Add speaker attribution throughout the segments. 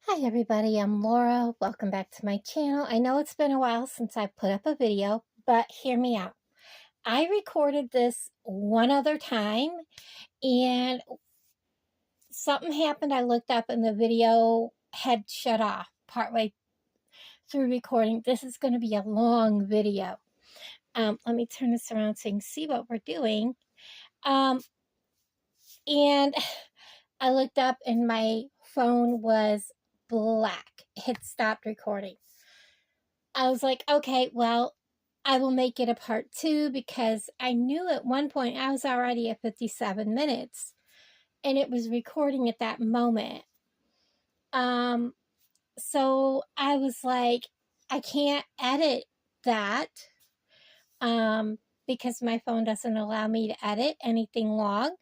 Speaker 1: Hi everybody, I'm Laura. Welcome back to my channel. I know it's been a while since I put up a video, but hear me out. I recorded this one other time and something happened. I looked up and the video had shut off partway through recording. This is going to be a long video. Let me turn this around so you can see what we're doing. And I looked up and my phone was black. It had stopped recording. I was like, okay, well, I will make it a part 2 because I knew at one point I was already at 57 minutes and it was recording at that moment. So I was like, I can't edit that because my phone doesn't allow me to edit anything long.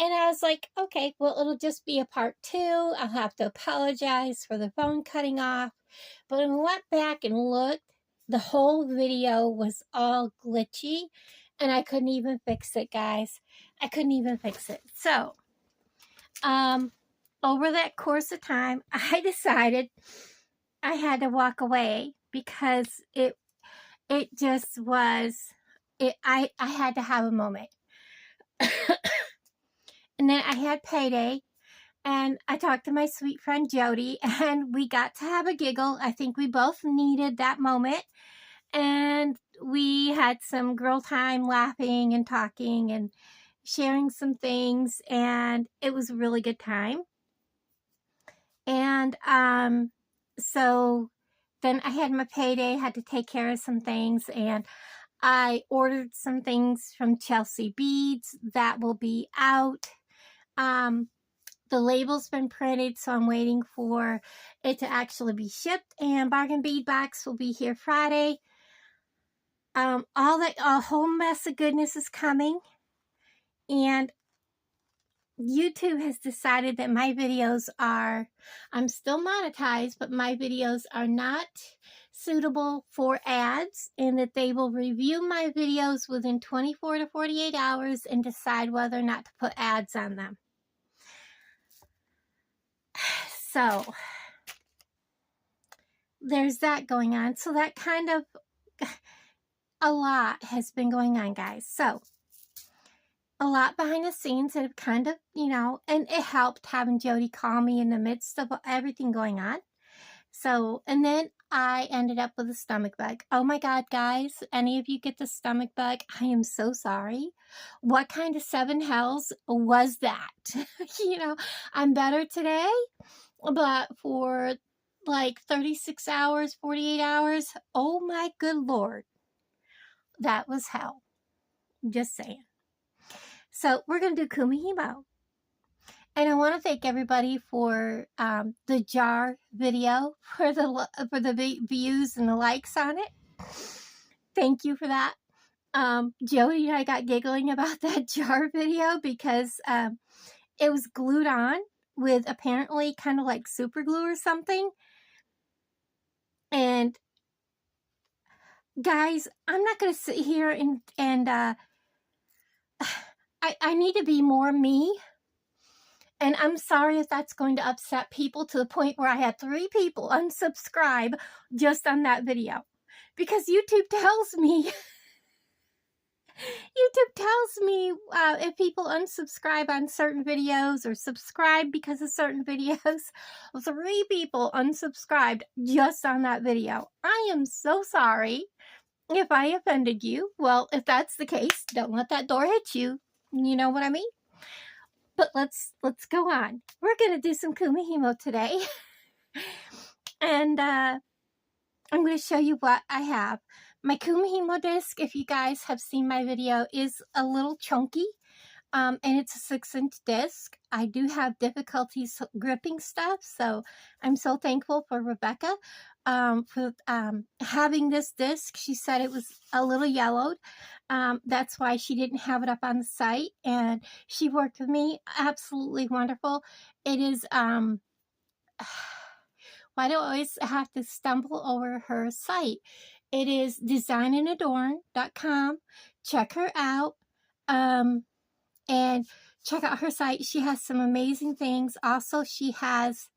Speaker 1: And I was like, okay, well, it'll just be a part 2. I'll have to apologize for the phone cutting off. But when I went back and looked, the whole video was all glitchy and I couldn't even fix it, guys. I couldn't even fix it. So, over that course of time, I decided I had to walk away because it just was, I had to have a moment. And then I had payday. And I talked to my sweet friend Jody, and we got to have a giggle. I think we both needed that moment. And we had some girl time laughing and talking and sharing some things. And it was a really good time. And so then I had my payday, had to take care of some things. And I ordered some things from Chelsea Beads that will be out. The label's been printed, so I'm waiting for it to actually be shipped, and Bargain Bead Box will be here Friday. A whole mess of goodness is coming, and YouTube has decided that my videos are, I'm still monetized, but my videos are not suitable for ads, and that they will review my videos within 24 to 48 hours and decide whether or not to put ads on them. So there's that going on. So that kind of, a lot has been going on, guys. So a lot behind the scenes that have kind of, and it helped having Jody call me in the midst of everything going on. So, and then I ended up with a stomach bug. Oh my God, guys, any of you get the stomach bug? I am so sorry. What kind of 7 hells was that? I'm better today, but for like 36 hours, 48 hours, oh my good Lord, that was hell. Just saying. So we're going to do Kumihimo. And I want to thank everybody for the jar video, for the views and the likes on it. Thank you for that. Jody and I got giggling about that jar video because it was glued on with apparently kind of like super glue or something. And guys, I'm not going to sit here and I need to be more me. And I'm sorry if that's going to upset people to the point where I had 3 people unsubscribe just on that video. Because YouTube tells me, if people unsubscribe on certain videos or subscribe because of certain videos. 3 people unsubscribed just on that video. I am so sorry if I offended you. Well, if that's the case, don't let that door hit you. You know what I mean? But let's go on. We're going to do some Kumihimo today. And I'm going to show you what I have. My Kumihimo disc, if you guys have seen my video, is a little chunky. And it's a 6-inch disc. I do have difficulties gripping stuff, so I'm so thankful for Rebecca for having this disc. She said it was a little yellowed. That's why she didn't have it up on the site, and she worked with me. Absolutely wonderful. It is, why do I always have to stumble over her site? It is designandadorn.com. Check her out. And check out her site. She has some amazing things. Also, she has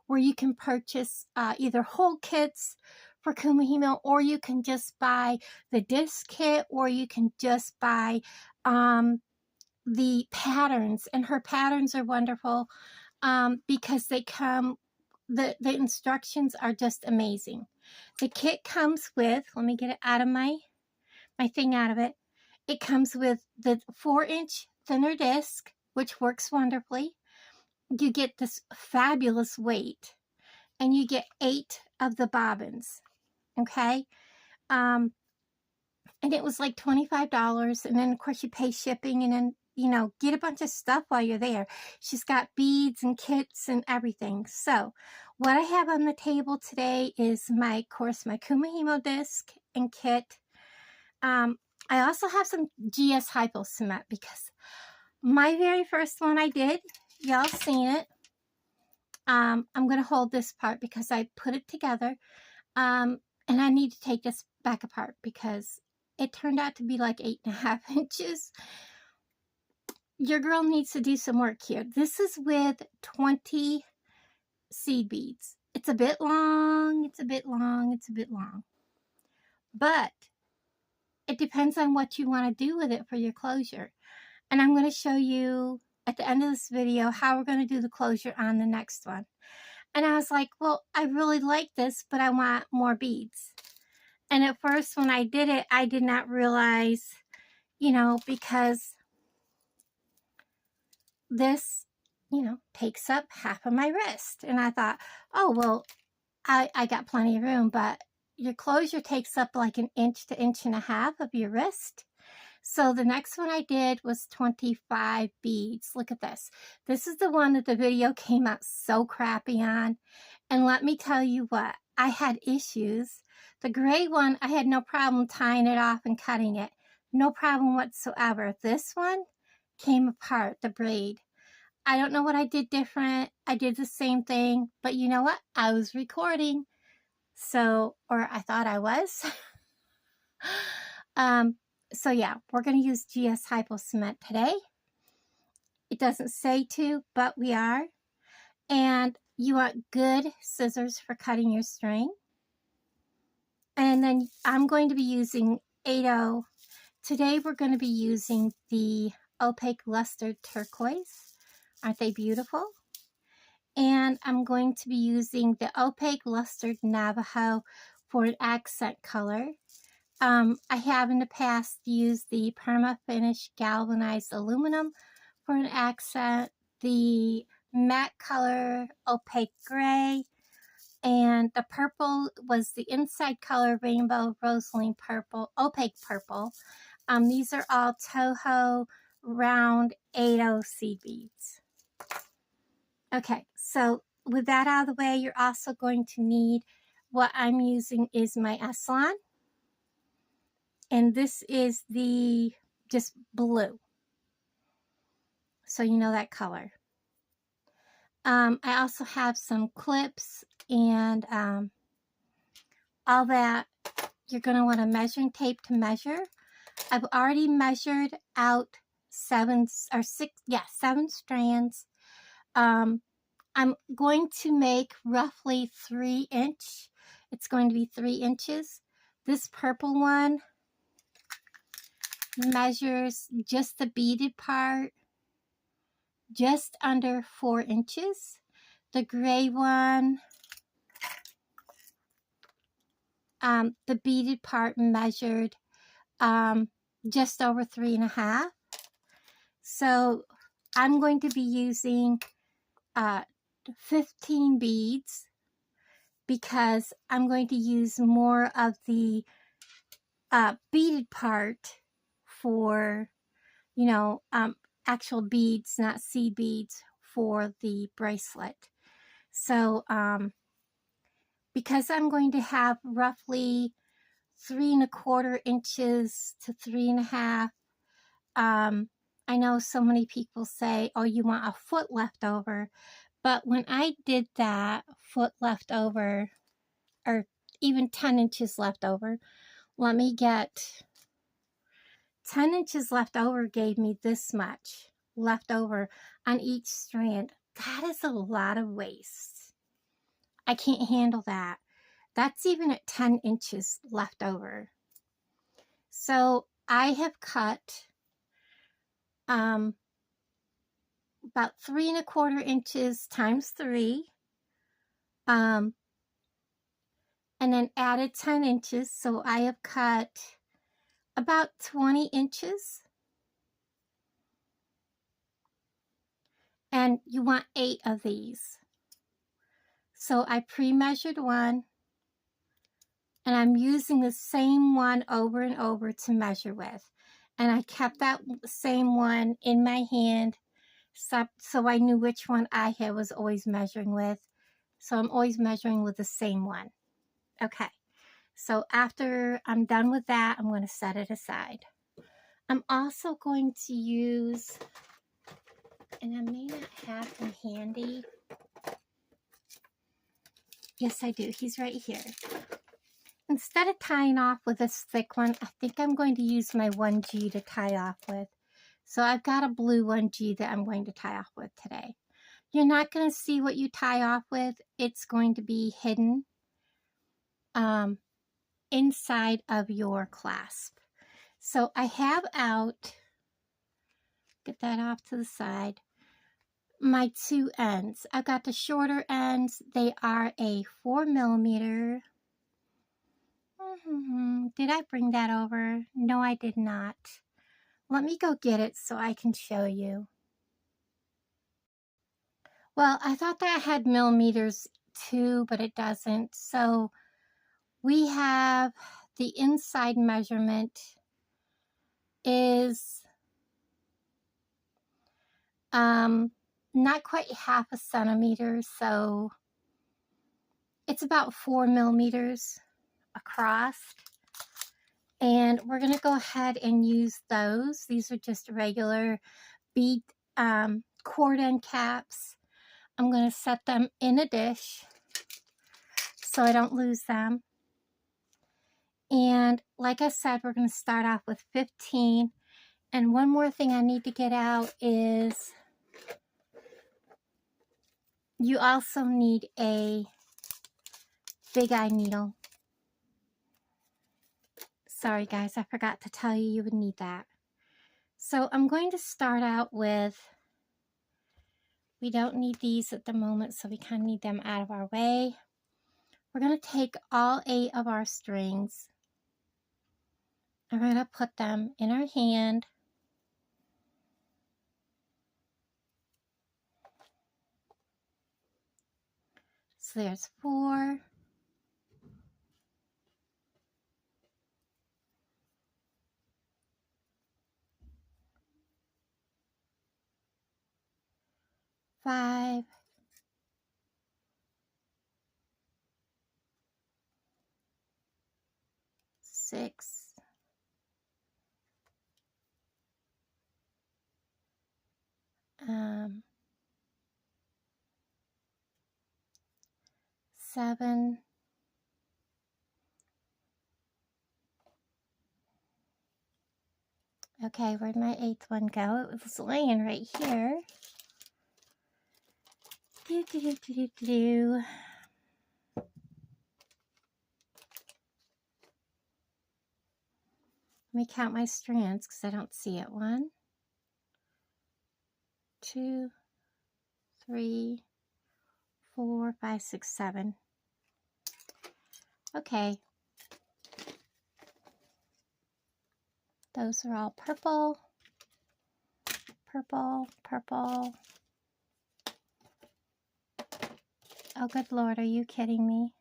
Speaker 1: where you can purchase either whole kits for Kumihimo, or you can just buy the disc kit, or you can just buy the patterns. And her patterns are wonderful because they come, the instructions are just amazing. The kit comes with, let me get it out of my thing out of it. It comes with the 4-inch thinner disc, which works wonderfully. You get this fabulous weight, and you get 8 of the bobbins. Okay, and it was like $25, and then of course you pay shipping, and then you know, get a bunch of stuff while you're there. She's got beads and kits and everything. So what I have on the table today is my, of course, my Kumihimo disc and kit. I also have some GS Hypo cement, because my very first one I did, y'all seen it. I'm going to hold this part because I put it together. And I need to take this back apart because it turned out to be like 8.5 inches. Your girl needs to do some work here. This is with 20 seed beads. It's a bit long, it's a bit long, it's a bit long. But it depends on what you want to do with it for your closure. And I'm going to show you at the end of this video how we're going to do the closure on the next one. And I was like, well, I really like this, but I want more beads. And at first when I did it, I did not realize, you know, because this, you know, takes up half of my wrist. And I thought, oh, well, I got plenty of room, but your closure takes up like 1 inch to 1.5 inches of your wrist. So the next one I did was 25 beads. Look at this. This is the one that the video came out so crappy on. And let me tell you what, I had issues. The gray one, I had no problem tying it off and cutting it. No problem whatsoever. This one came apart, the braid. I don't know what I did different. I did the same thing, but you know what? I was recording. So, or I thought I was. So yeah, we're going to use GS Hypo cement today. It doesn't say to, but we are. And you want good scissors for cutting your string. And then I'm going to be using 8.0. Today we're going to be using the opaque luster turquoise. Aren't they beautiful? And I'm going to be using the opaque lustered Navajo for an accent color. I have in the past used the Perma Finish galvanized aluminum for an accent, the matte color opaque gray, and the purple was the inside color rainbow rosaline purple, opaque purple. These are all Toho round 8.0 seed beads. Okay, so with that out of the way, you're also going to need, what I'm using is my Eslon. And this is the just blue. So you know that color. I also have some clips and all that. You're going to want a measuring tape to measure. I've already measured out 7 strands. I'm going to make roughly 3 inch. It's going to be 3 inches. This purple one measures just the beaded part just under 4 inches. The gray one, the beaded part measured just over 3.5. So I'm going to be using 15 beads because I'm going to use more of the beaded part for, you know, actual beads, not seed beads, for the bracelet. So because I'm going to have roughly 3.25 inches to 3.5, I know so many people say, oh, you want a foot left over. But when I did that, foot left over, or even 10 inches left over, let me get 10 inches left over, gave me this much left over on each strand. That is a lot of waste. I can't handle that. That's even at 10 inches left over. So I have cut about 3¼ inches times 3, and then added 10 inches. So I have cut about 20 inches. And you want 8 of these. So I pre-measured one, and I'm using the same one over and over to measure with. And I kept that same one in my hand so I knew which one I was always measuring with. So I'm always measuring with the same one. Okay, so after I'm done with that, I'm going to set it aside. I'm also going to use, and I may not have him handy. Yes, I do. He's right here. Instead of tying off with this thick one, I think I'm going to use my 1G to tie off with. So I've got a blue 1G that I'm going to tie off with today. You're not going to see what you tie off with. It's going to be hidden inside of your clasp. So I have out, get that off to the side, my 2 ends. I've got the shorter ends. They are a 4mm. Did I bring that over? No, I did not. Let me go get it so I can show you. Well, I thought that had millimeters too, but it doesn't. So we have the inside measurement is not quite 1/2 centimeter, so it's about 4mm across. And we're going to go ahead and use those. These are just regular bead cord end caps. I'm going to set them in a dish so I don't lose them. And like I said, we're going to start off with 15. And one more thing I need to get out is you also need a big eye needle. Sorry guys, I forgot to tell you would need that. So I'm going to start out with, we don't need these at the moment, so we kind of need them out of our way. We're going to take all 8 of our strings. I'm going to put them in our hand. So there's 4. 5. 6. 7. Okay, where'd my 8th one go? It was laying right here. Let me count my strands because I don't see it. 1, 2, 3, 4, 5, 6, 7. Okay. Those are all purple, purple, purple. Oh, good Lord, are you kidding me?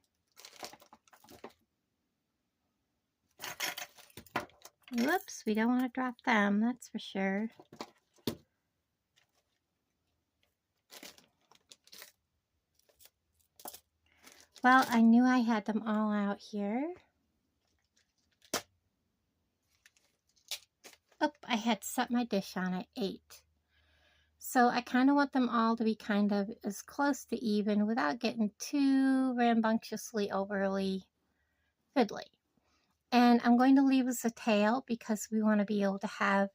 Speaker 1: Whoops, we don't want to drop them, that's for sure. Well, I knew I had them all out here. Oh, I had set my dish on at 8. So I kind of want them all to be kind of as close to even without getting too rambunctiously overly fiddly. And I'm going to leave us a tail because we want to be able to have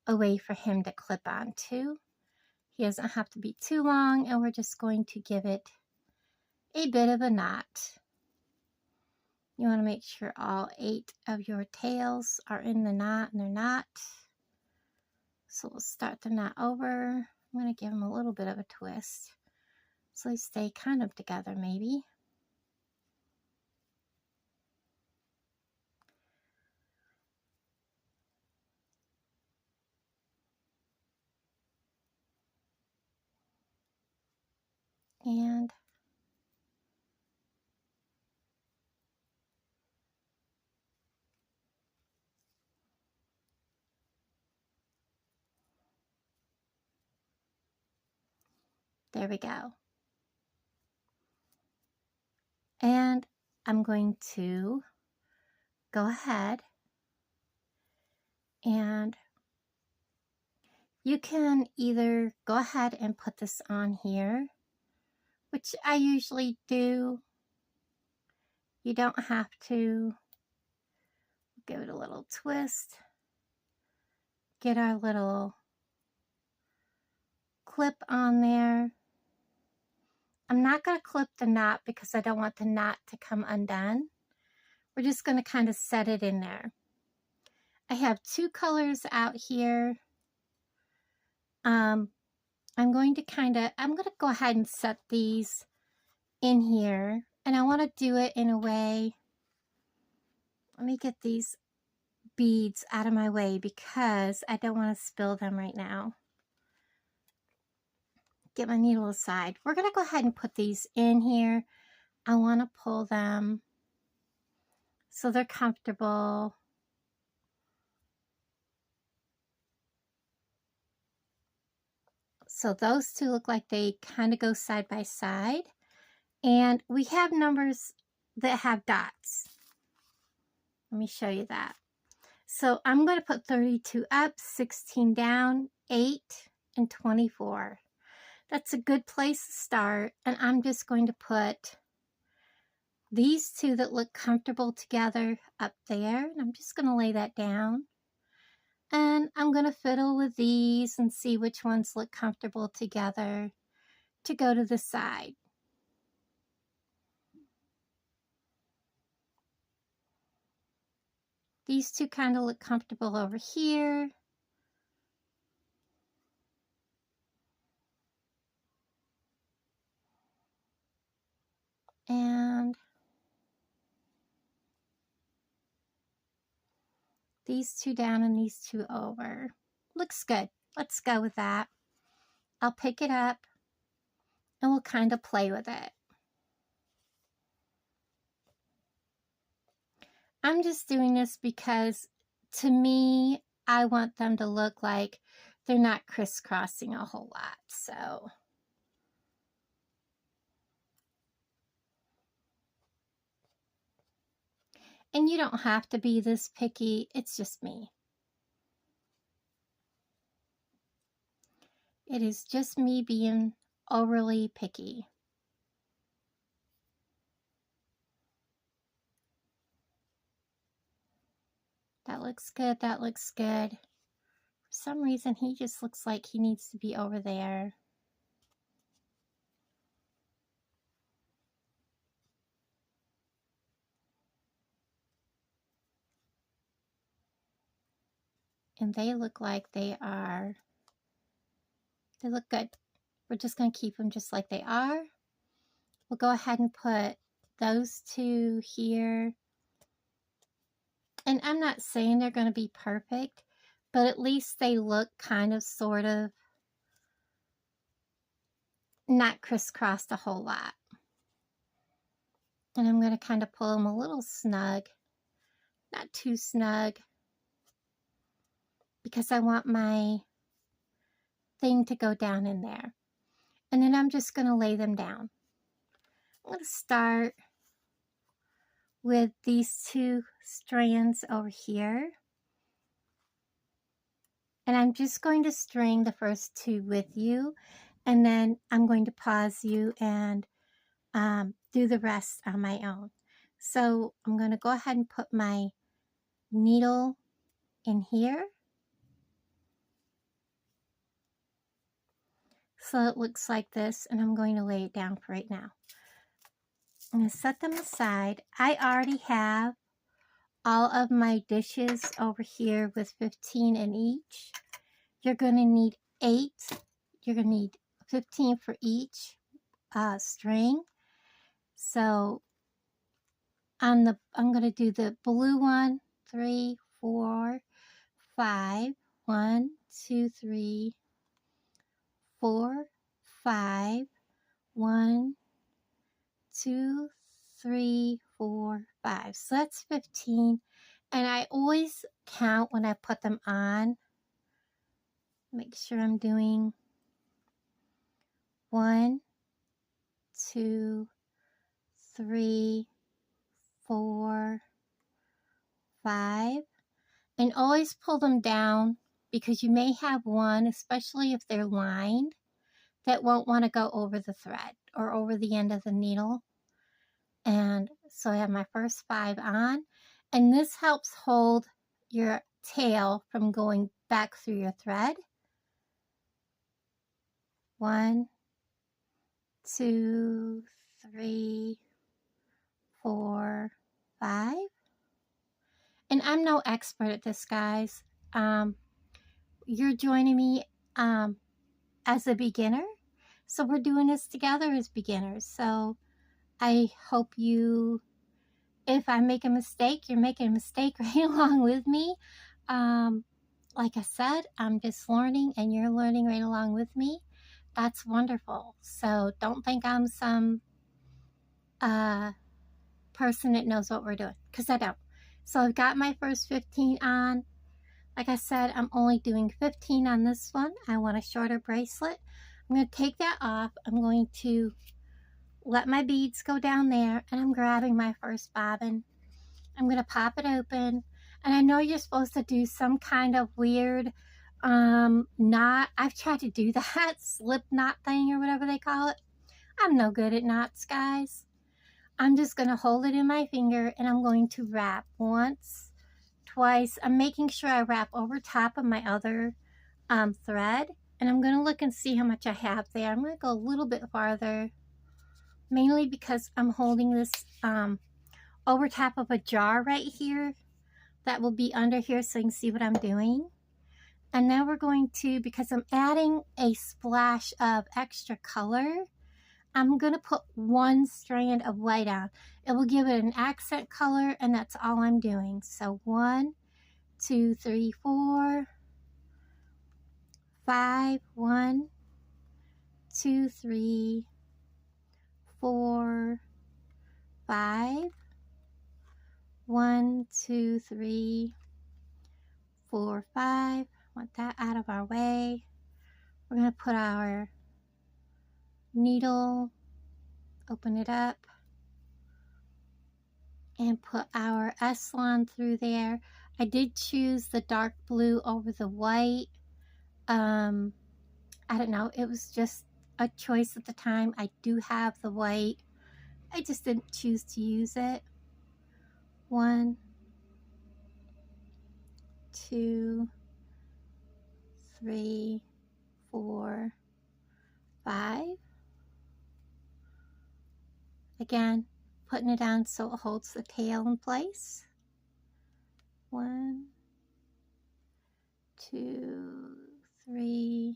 Speaker 1: a way for him to clip onto. He doesn't have to be too long, and we're just going to give it a bit of a knot. You want to make sure all 8 of your tails are in the knot, and they're not. So we'll start the knot over. I'm going to give them a little bit of a twist so they stay kind of together maybe. And there we go. And I'm going to go ahead and you can either go ahead and put this on here, which I usually do. You don't have to. Give it a little twist. Get our little clip on there. I'm not going to clip the knot because I don't want the knot to come undone. We're just going to kind of set it in there. I have 2 colors out here. I'm going to go ahead and set these in here. And I want to do it in a way. Let me get these beads out of my way because I don't want to spill them right now. Get my needle aside. We're going to go ahead and put these in here. I want to pull them so they're comfortable. So those 2 look like they kind of go side by side. And we have numbers that have dots. Let me show you that. So I'm going to put 32 up, 16 down, 8, and 24. That's a good place to start. And I'm just going to put these 2 that look comfortable together up there. And I'm just going to lay that down. And I'm going to fiddle with these and see which ones look comfortable together to go to the side. These 2 kind of look comfortable over here. And these 2 down and these 2 over. Looks good. Let's go with that. I'll pick it up and we'll kind of play with it. I'm just doing this because to me, I want them to look like they're not crisscrossing a whole lot. So and you don't have to be this picky. It's just me. It is just me being overly picky. That looks good. That looks good. For some reason, he just looks like he needs to be over there. And they look like they look good. We're just going to keep them just like they are. We'll go ahead and put those 2 here. And I'm not saying they're going to be perfect, but at least they look kind of sort of not crisscrossed a whole lot. And I'm going to kind of pull them a little snug, not too snug, because I want my thing to go down in there. And then I'm just going to lay them down. I'm going to start with these 2 strands over here. And I'm just going to string the first 2 with you. And then I'm going to pause you and do the rest on my own. So I'm going to go ahead and put my needle in here. So it looks like this, and I'm going to lay it down for right now. I'm going to set them aside. I already have all of my dishes over here with 15 in each. You're going to need 8. You're going to need 15 for each string. So I'm going to do the blue one, 3, 4, 5. 1, 2, 3, 4, 5. 1, 2, 3, 4, 5. So that's 15. And I always count when I put them on. Make sure I'm doing 1, 2, 3, 4, 5. And always pull them down because you may have one, especially if they're lined, that won't want to go over the thread or over the end of the needle. And so I have my first 5 on, and this helps hold your tail from going back through your thread. 1, 2, 3, 4, 5. And I'm no expert at this, guys. You're joining me as a beginner, so we're doing this together as beginners. So I hope you, if I make a mistake, you're making a mistake right along with me. Like I said, I'm just learning and you're learning right along with me. That's wonderful. So don't think I'm some person that knows what we're doing, because I don't. So I've got my first 15 on. Like I said, I'm only doing 15 on this one. I want a shorter bracelet. I'm going to take that off. I'm going to let my beads go down there, and I'm grabbing my first bobbin. I'm going to pop it open, and I know you're supposed to do some kind of weird knot. I've tried to do that slip knot thing or whatever they call it. I'm no good at knots, guys. I'm just going to hold it in my finger, and I'm going to wrap once, twice. I'm making sure I wrap over top of my other thread, and I'm going to look and see how much I have there. I'm going to go a little bit farther, mainly because I'm holding this over top of a jar right here that will be under here, so you can see what I'm doing. And now we're going to, because I'm adding a splash of extra color, I'm going to put 1 strand of white on. It will give it an accent color, and that's all I'm doing. So 1, 2, 3, 4, 5. 1, 2, 3, 4, 5. 1, 2, 3, 4, 5. Want that out of our way. We're going to put our needle, open it up, and put our S-line through there. I did choose the dark blue over the white. I don't know, it was just a choice at the time. I do have the white. I just didn't choose to use it. 1, 2, 3, 4, 5. Again, putting it on so it holds the tail in place. 1, 2, 3,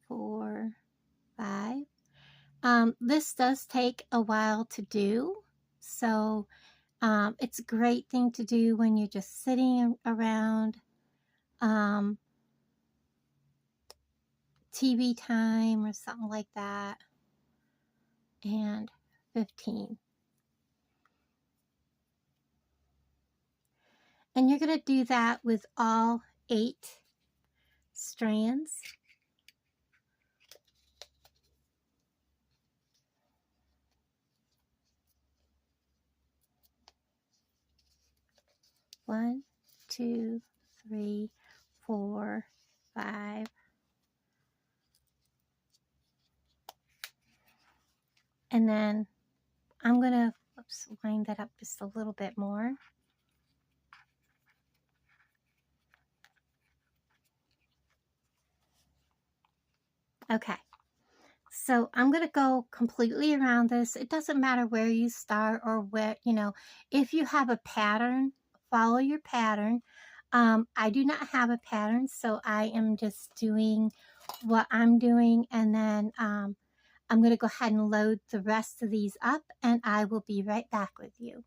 Speaker 1: 4, 5. This does take a while to do, so it's a great thing to do when you're just sitting around TV time or something like that. And 15. And you're going to do that with all 8 strands. One, 2, 3, 4, 5. And then I'm going to line that up just a little bit more. Okay, So I'm going to go completely around this. It doesn't matter where you start or where, you know, if you have a pattern, follow your pattern. I do not have a pattern, so I am just doing what I'm doing, and then I'm going to go ahead and load the rest of these up, and I will be right back with you.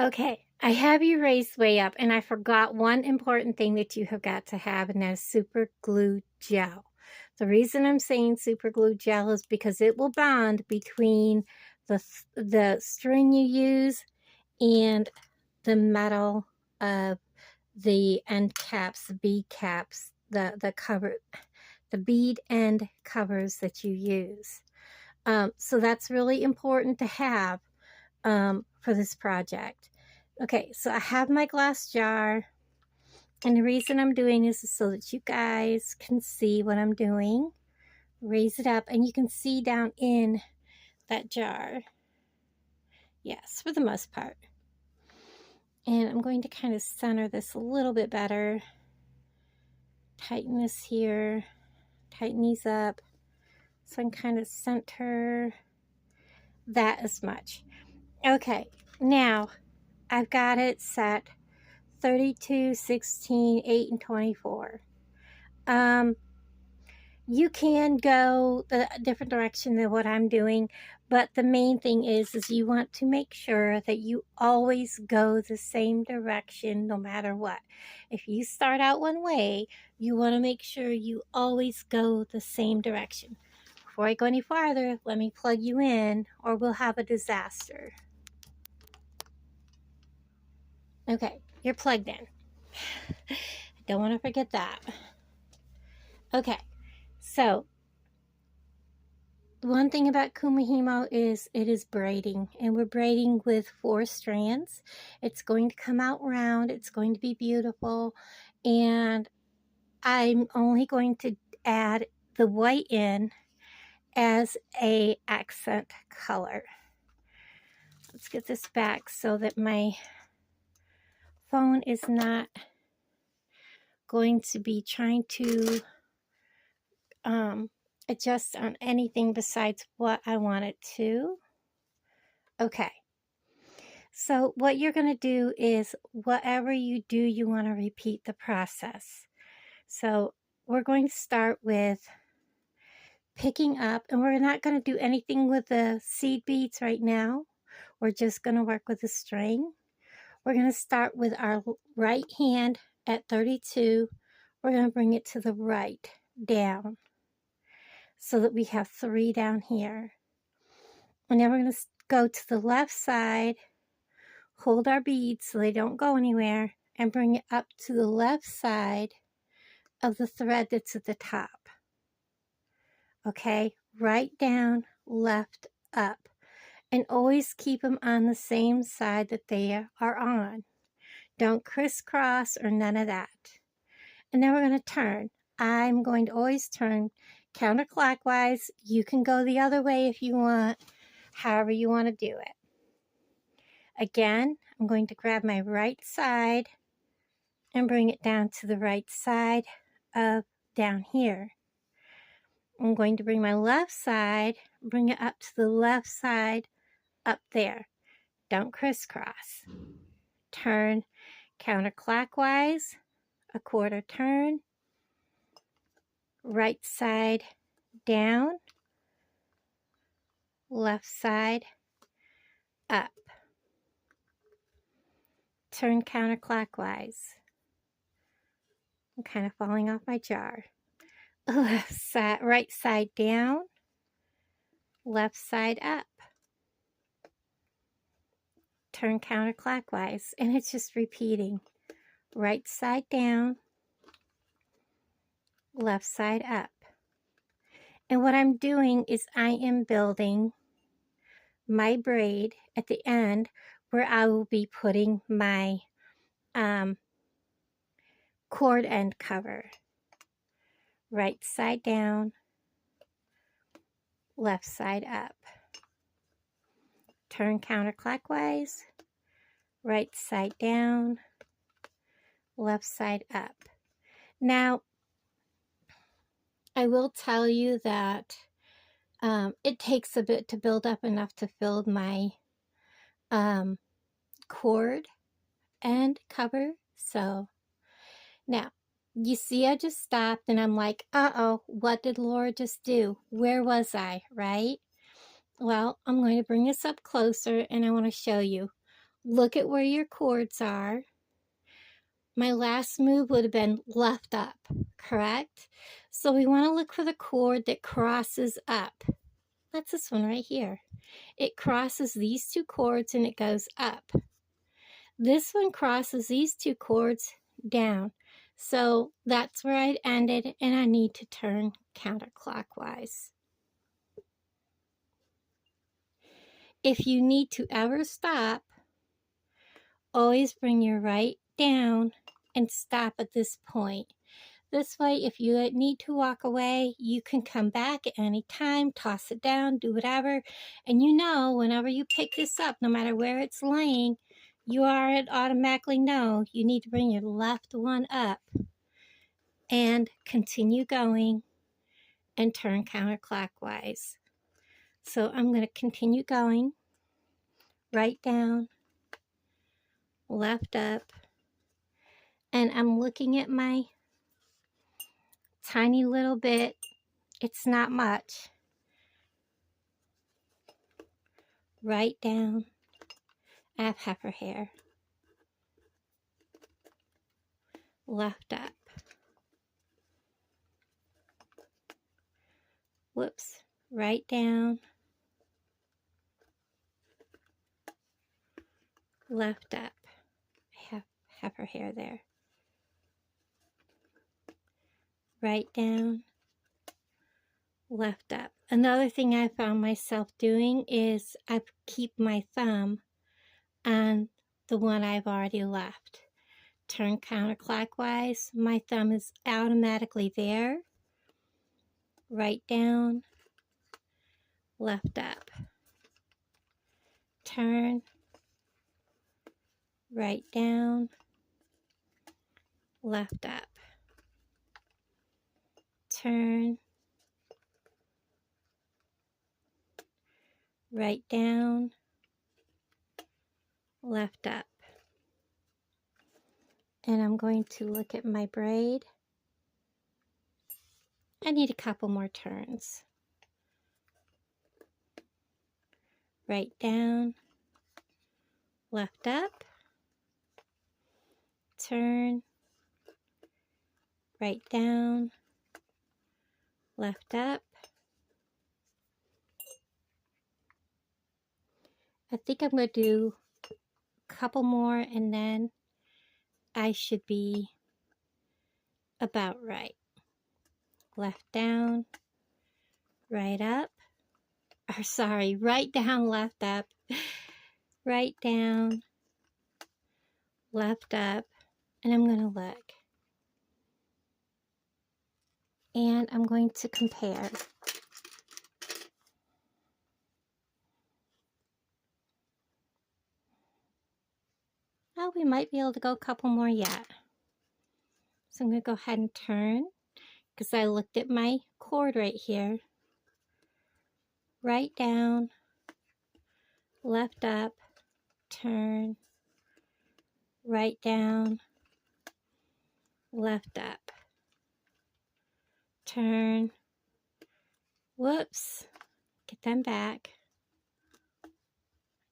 Speaker 1: Okay, I have you raised way up, and I forgot one important thing that you have got to have, and that is super glue gel. The reason I'm saying super glue gel is because it will bond between the string you use and the metal of the end caps, the bead caps, the cover, the bead end covers that you use. So that's really important to have for this project. Okay, so I have my glass jar, and the reason I'm doing this is so that you guys can see what I'm doing. Raise it up, and you can see down in that jar. Yes, for the most part. And I'm going to kind of center this a little bit better. Tighten this here, tighten these up, so I can kind of center that as much. Okay, now I've got it set 32, 16, 8, and 24. You can go a different direction than what I'm doing, but the main thing is you want to make sure that you always go the same direction no matter what. If you start out one way, you want to make sure you always go the same direction. Before I go any farther, let me plug you in, or we'll have a disaster. Okay, you're plugged in. Don't want to forget that. Okay, so one thing about Kumihimo is it is braiding, and we're braiding with 4 strands. It's going to come out round, it's going to be beautiful, and I'm only going to add the white in as a accent color. Let's get this back so that my phone is not going to be trying to adjust on anything besides what I want it to. Okay. So what you're going to do is whatever you do, you want to repeat the process. So we're going to start with picking up, and we're not going to do anything with the seed beads right now. We're just going to work with the string. We're going to start with our right hand at 32. We're going to bring it to the right down so that we have 3 down here. And then we're going to go to the left side, hold our beads so they don't go anywhere, and bring it up to the left side of the thread that's at the top. Okay, right down, left up. And always keep them on the same side that they are on. Don't crisscross or none of that. And then we're going to turn. I'm going to always turn counterclockwise. You can go the other way if you want, however you want to do it. Again, I'm going to grab my right side and bring it down to the right side of down here. I'm going to bring my left side, bring it up to the left side up there. Don't crisscross. Turn counterclockwise, a quarter turn, right side down, left side up. Turn counterclockwise. I'm kind of falling off my jar. Left side, right side down, left side up. Turn counterclockwise, and it's just repeating. Right side down, left side up. And what I'm doing is I am building my braid at the end where I will be putting my cord end cover. Right side down, left side up. Turn counterclockwise, right side down, left side up. Now, I will tell you that it takes a bit to build up enough to fill my cord and cover. So now you see I just stopped and I'm like, uh-oh, what did Laura just do? Where was I, right? Well, I'm going to bring this up closer and I want to show you. Look at where your cords are. My last move would have been left up, correct? So we want to look for the cord that crosses up. That's this one right here. It crosses these two cords and it goes up. This one crosses these two cords down. So that's where I ended, and I need to turn counterclockwise. If you need to ever stop, always bring your right down and stop at this point. This way, if you need to walk away, you can come back at any time, toss it down, do whatever. And you know, whenever you pick this up, no matter where it's laying, you automatically know you need to bring your left one up and continue going and turn counterclockwise. So I'm going to continue going, right down, left up, and I'm looking at my tiny little bit. It's not much. Right down. I have heifer hair. Left up. Whoops. Right down. Left up. I have heifer hair there. Right down. Left up. Another thing I found myself doing is I keep my thumb on the one I've already left. Turn counterclockwise. My thumb is automatically there. Right down. Left up. Turn. Right down. Left up. Turn. Right down. Left up. And I'm going to look at my braid. I need a couple more turns. Right down. Left up. Turn. Right down. Left up. I think I'm going to do a couple more and then I should be about right. Left down, right up, or sorry, right down, left up, right down, left up, and I'm going to look. And I'm going to compare. Oh, we might be able to go a couple more yet. So I'm going to go ahead and turn because I looked at my cord right here. Right down, left up, turn, right down, left up, turn, whoops, get them back.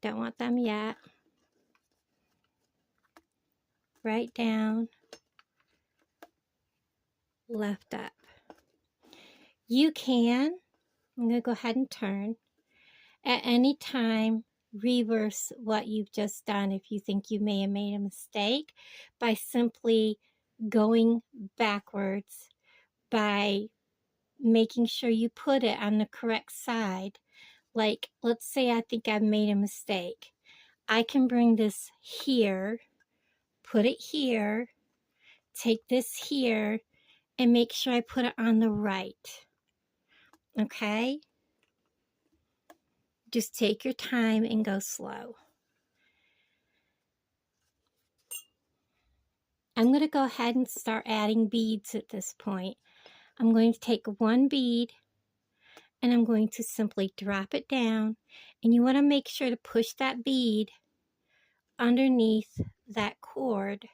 Speaker 1: Don't want them yet. Right down, left up. You can, I'm going to go ahead and turn. At any time, reverse what you've just done if you think you may have made a mistake by simply going backwards, by making sure you put it on the correct side. Like, let's say I think I've made a mistake. I can bring this here, put it here, take this here, and make sure I put it on the right. Okay? Just take your time and go slow. I'm going to go ahead and start adding beads at this point. I'm going to take one bead and I'm going to simply drop it down, and you want to make sure to push that bead underneath that cord,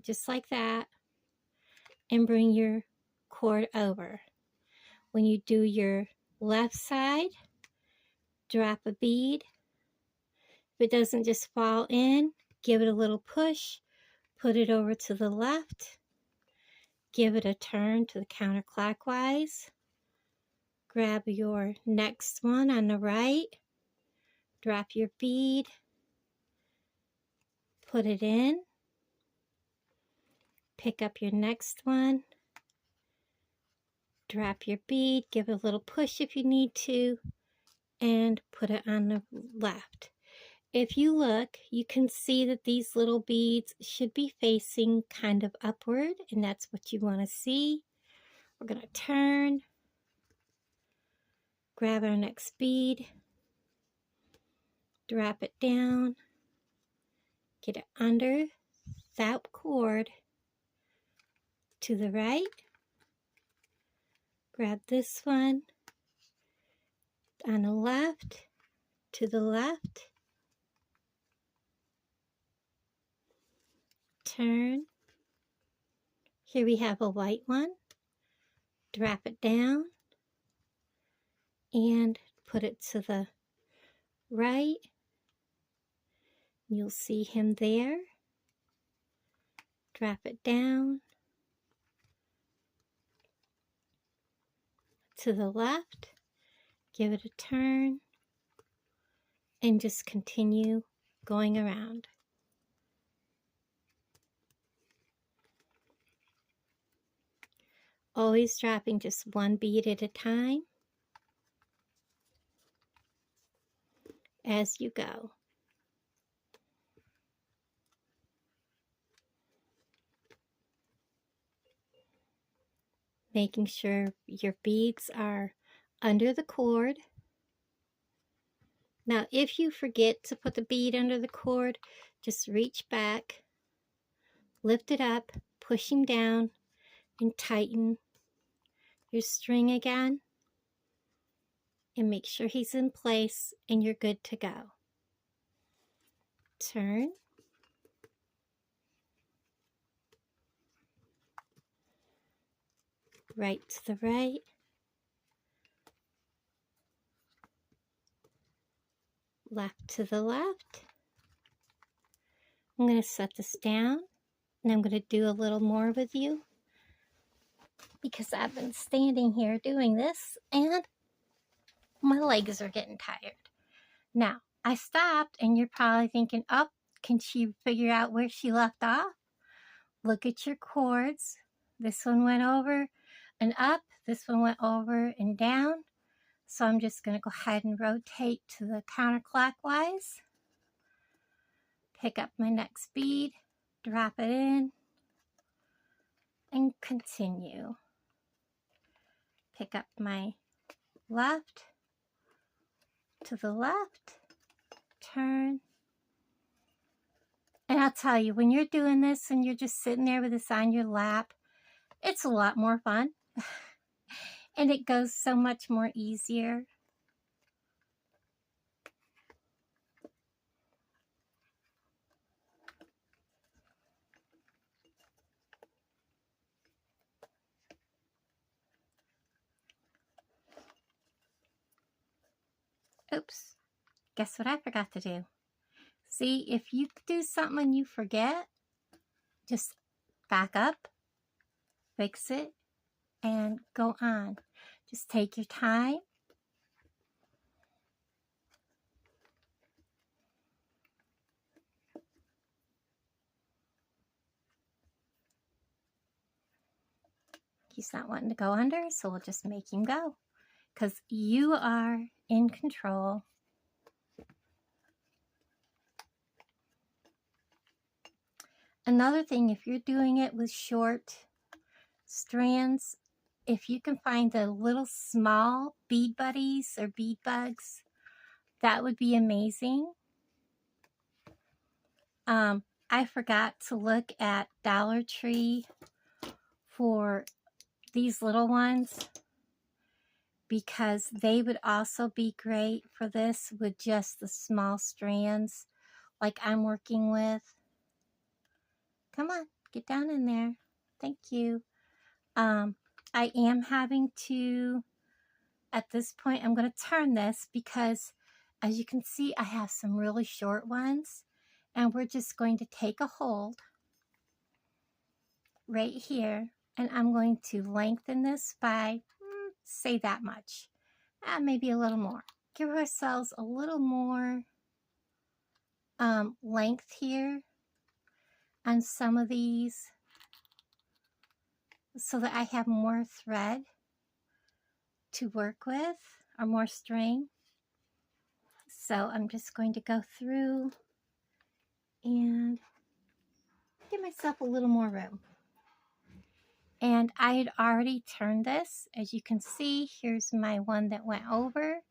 Speaker 1: just like that, and bring your cord over. When you do your left side, drop a bead. If it doesn't just fall in, give it a little push, put it over to the left, give it a turn to the counterclockwise, grab your next one on the right, drop your bead, put it in, pick up your next one, drop your bead, give it a little push if you need to, and put it on the left. If you look, you can see that these little beads should be facing kind of upward, and that's what you want to see. We're going to turn, grab our next bead, drop it down, get it under that cord to the right, grab this one on the left, to the left, turn. Here we have a white one, drop it down and put it to the right. You'll see him there. Drop it down to the left, give it a turn, and just continue going around. Always dropping just one bead at a time as you go. Making sure your beads are under the cord. Now, if you forget to put the bead under the cord, just reach back, lift it up, push him down, and tighten your string again. And make sure he's in place and you're good to go. Turn. Right to the right. Left to the left. I'm going to set this down and I'm going to do a little more with you because I've been standing here doing this and my legs are getting tired. Now, I stopped and you're probably thinking, oh, can she figure out where she left off? Look at your cords. This one went over and up. This one went over and down. So I'm just going to go ahead and rotate to the counterclockwise. Pick up my next bead, drop it in, and continue. Pick up my left, to the left, turn. And I'll tell you, when you're doing this and you're just sitting there with this on your lap, it's a lot more fun. And it goes so much more easier. Oops, guess what I forgot to do? See, if you do something and you forget, just back up, fix it, and go on. Just take your time. He's not wanting to go under, so we'll just make him go because you are in control. Another thing, if you're doing it with short strands, if you can find the little small bead buddies or bead bugs, that would be amazing. I forgot to look at Dollar Tree for these little ones because they would also be great for this with just the small strands like I'm working with. Come on, get down in there. Thank you. I am having to, at this point, I'm going to turn this because as you can see, I have some really short ones, and we're just going to take a hold right here, and I'm going to lengthen this by, say that much, maybe a little more. Give ourselves a little more length here on some of these so that I have more thread to work with, or more string. So I'm just going to go through and give myself a little more room. And I had already turned this. As you can see, here's my one that went over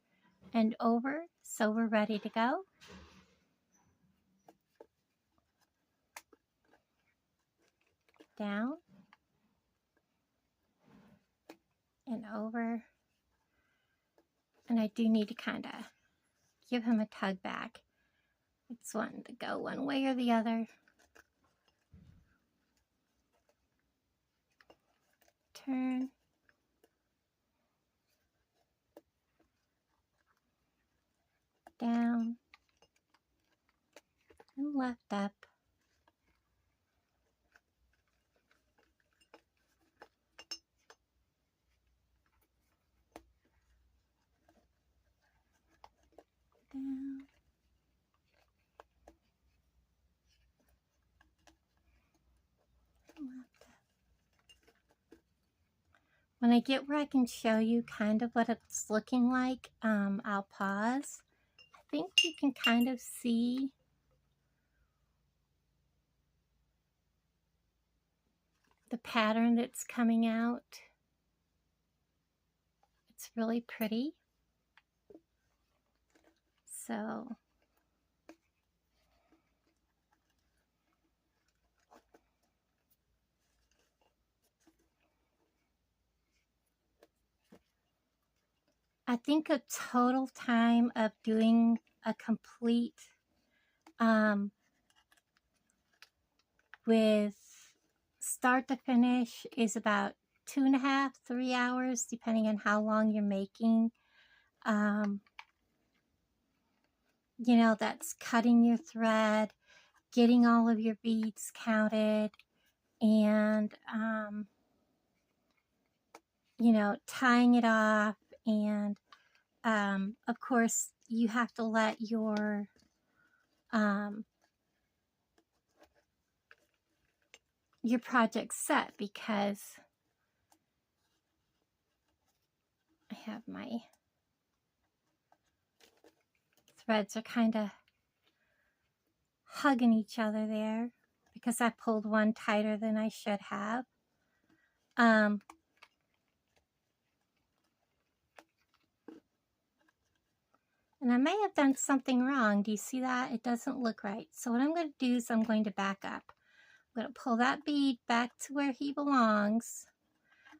Speaker 1: and over. So we're ready to go. Down and over. And I do need to kind of give him a tug back. It's wanting to go one way or the other. Turn. Down. And left up. Down. When I get where I can show you kind of what it's looking like, I'll pause. I think you can kind of see the pattern that's coming out. It's really pretty. So I think a total time of doing a complete with start to finish is about 2.5 to 3 hours, depending on how long you're making. You know, that's cutting your thread, getting all of your beads counted, and you know, tying it off. And of course you have to let your project set, because I have my threads are kind of hugging each other there because I pulled one tighter than I should have. And I may have done something wrong. Do you see that? It doesn't look right. So what I'm going to do is I'm going to back up. I'm going to pull that bead back to where he belongs.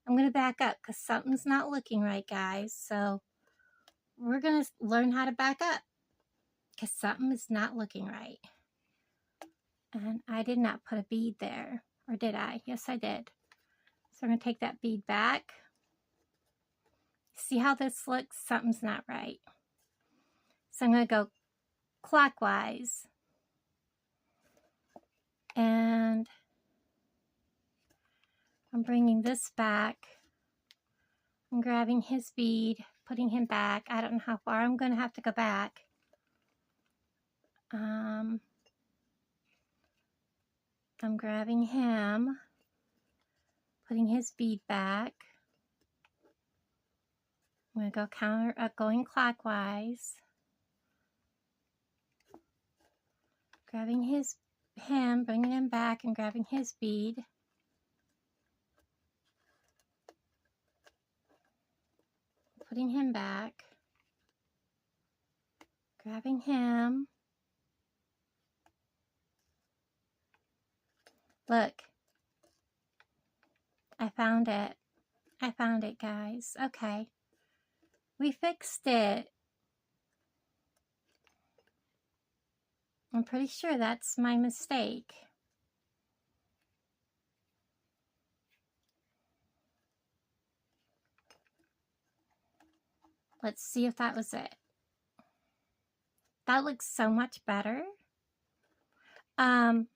Speaker 1: I'm going to back up because something's not looking right, guys. So we're going to learn how to back up because something is not looking right. And I did not put a bead there. Or did I? Yes, I did. So I'm going to take that bead back. See how this looks? Something's not right. So I'm going to go clockwise. And I'm bringing this back. I'm grabbing his bead, putting him back. I don't know how far I'm going to have to go back. I'm grabbing him, putting his bead back. I'm going to go going clockwise. Grabbing him, bringing him back, and grabbing his bead. Putting him back. Grabbing him. Look. I found it. I found it, guys. Okay. We fixed it. I'm pretty sure that's my mistake. Let's see if that was it. That looks so much better. You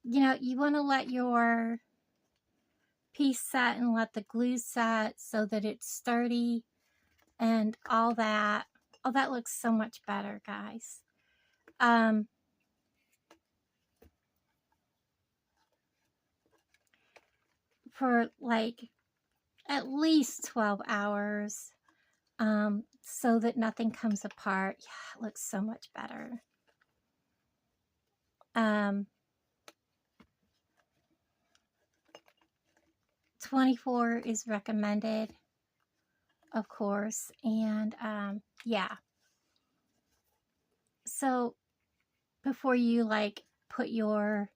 Speaker 1: know, you want to let your piece set and let the glue set so that it's sturdy and all that. Oh, that looks so much better, guys. For like at least 12 hours so that nothing comes apart. Yeah, it looks so much better. 24 is recommended, of course, and yeah. So before you like put your,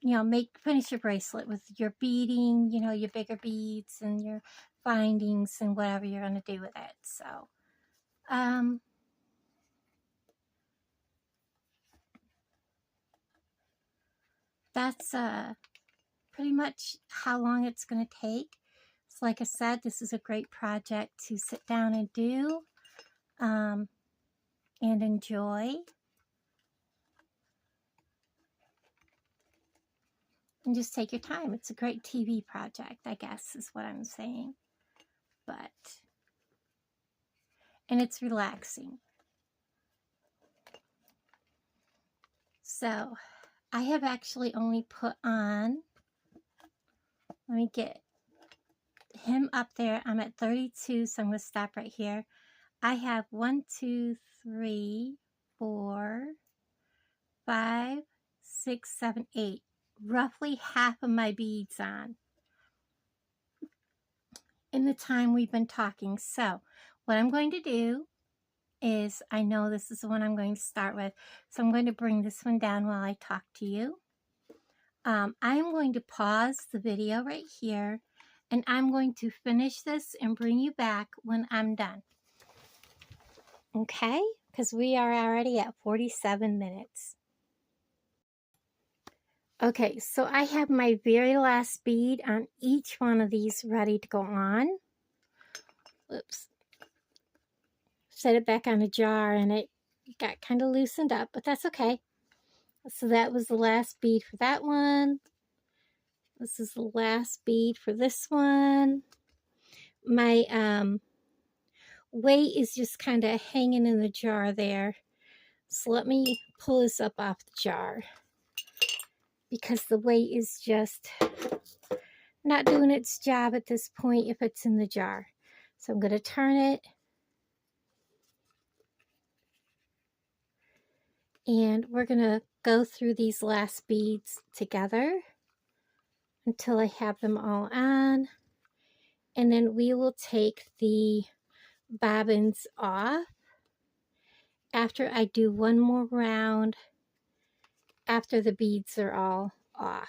Speaker 1: you know, finish your bracelet with your beading, you know, your bigger beads and your bindings and whatever you're going to do with it. So that's pretty much how long it's going to take. So like I said, this is a great project to sit down and do and enjoy. And just take your time. It's a great TV project, I guess, is what I'm saying. And it's relaxing. So, I have actually only put on, let me get him up there. I'm at 32, so I'm going to stop right here. I have 1, 2, 3, 4, 5, 6, 7, 8. Roughly half of my beads on in the time we've been talking. So what I'm going to do is, I know this is the one I'm going to start with, so I'm going to bring this one down while I talk to you. I'm going to pause the video right here, and I'm going to finish this and bring you back when I'm done. Okay? Because we are already at 47 minutes. Okay, so I have my very last bead on each one of these ready to go on. Oops. Set it back on a jar and it got kind of loosened up, but that's okay. So that was the last bead for that one. This is the last bead for this one. My weight is just kind of hanging in the jar there. So let me pull this up off the jar, because the weight is just not doing its job at this point if it's in the jar. So I'm going to turn it. And we're going to go through these last beads together until I have them all on. And then we will take the bobbins off after I do one more round after the beads are all off.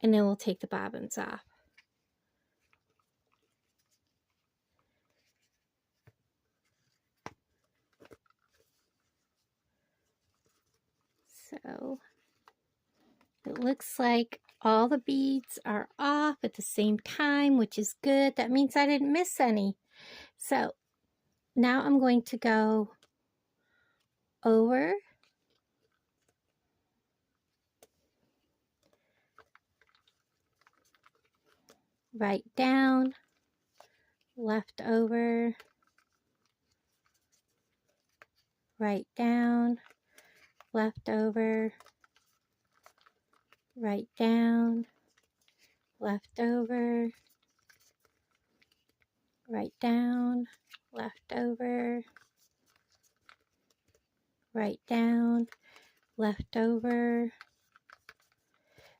Speaker 1: And then we'll take the bobbins off. So it looks like all the beads are off at the same time, which is good. That means I didn't miss any. So now I'm going to go over, right down, left over, right down, left over, right down, left over, right down, left over, right down, left over.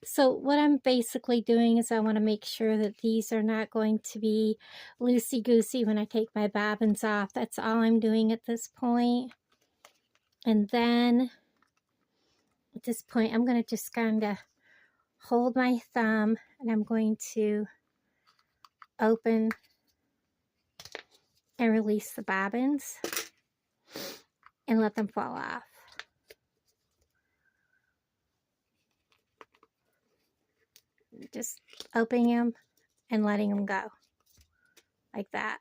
Speaker 1: So what I'm basically doing is I want to make sure that these are not going to be loosey-goosey when I take my bobbins off. That's all I'm doing at this point. And then at this point, I'm going to just kind of hold my thumb and I'm going to open and release the bobbins and let them fall off. Just opening them and letting them go like that.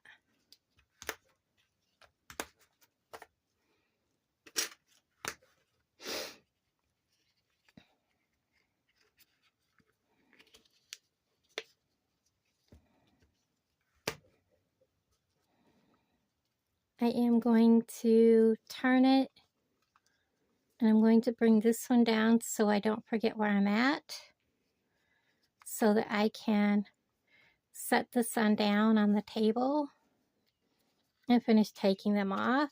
Speaker 1: I am going to turn it, and I'm going to bring this one down so I don't forget where I'm at, so that I can set the sun down on the table and finish taking them off.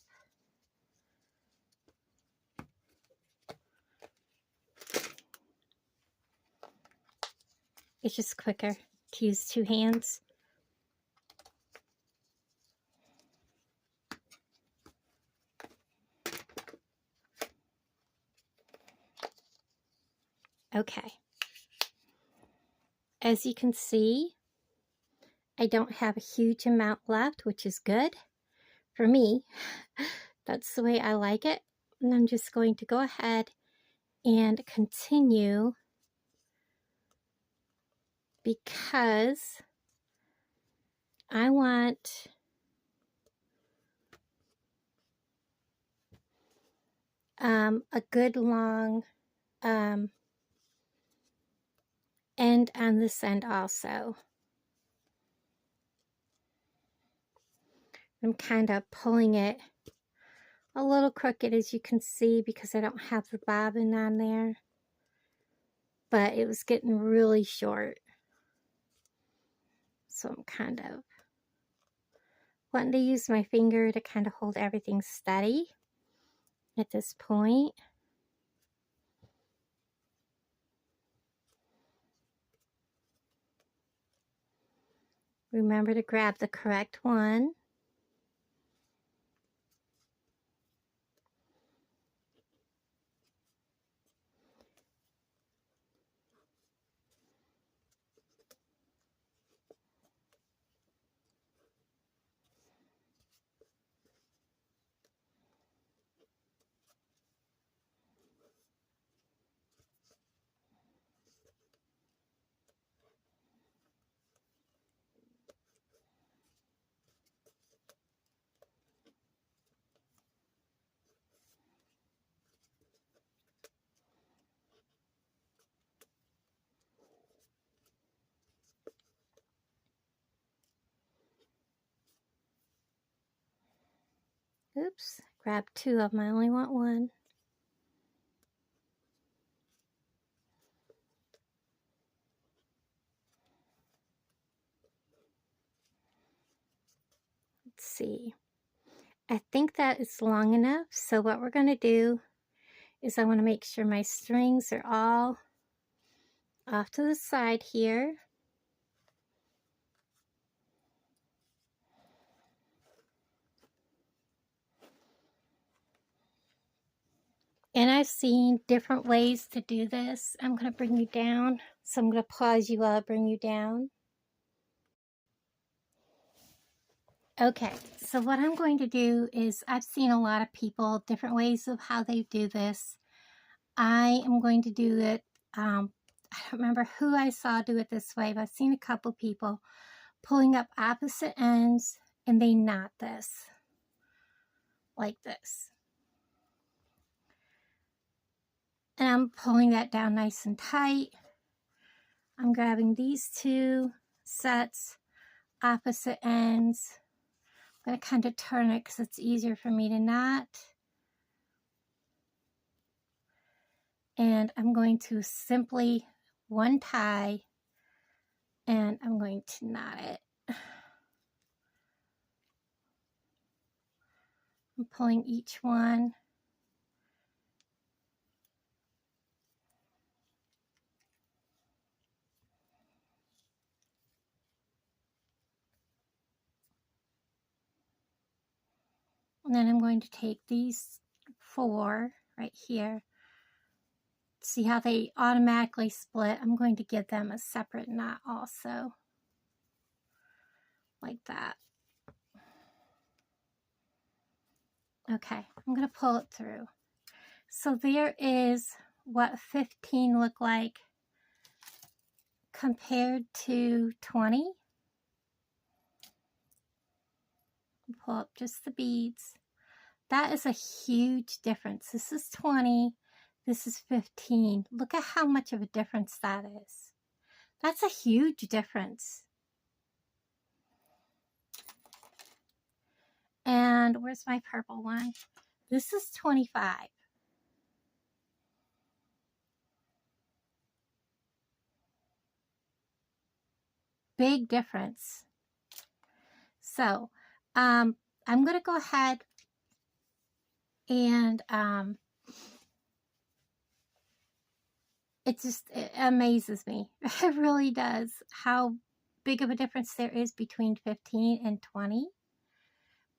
Speaker 1: It's just quicker to use two hands. Okay. As you can see, I don't have a huge amount left, which is good for me. That's the way I like it. And I'm just going to go ahead and continue because I want a good long end on this end also. I'm kind of pulling it a little crooked, as you can see, because I don't have the bobbin on there, but it was getting really short, so I'm kind of wanting to use my finger to kind of hold everything steady at this point. Remember to grab the correct one. Oops, grab two of them. I only want one. Let's see. I think that is long enough. So what we're going to do is I want to make sure my strings are all off to the side here. And I've seen different ways to do this. I'm going to bring you down. So I'm going to pause you while I bring you down. Okay, so what I'm going to do is I've seen a lot of people, different ways of how they do this. I am going to do it, I don't remember who I saw do it this way, but I've seen a couple people pulling up opposite ends and they knot this like this. And I'm pulling that down nice and tight. I'm grabbing these two sets, opposite ends. I'm going to kind of turn it because it's easier for me to knot. And I'm going to simply one tie and I'm going to knot it. I'm pulling each one. And then I'm going to take these 4 right here. See how they automatically split? I'm going to give them a separate knot also. Like that. Okay, I'm going to pull it through. So there is what 15 look like compared to 20. Pull up just the beads. That is a huge difference. This is 20. This is 15. Look at how much of a difference that is. That's a huge difference. And where's my purple one? This is 25. Big difference. So, I'm going to go ahead and it amazes me. It really does how big of a difference there is between 15 and 20.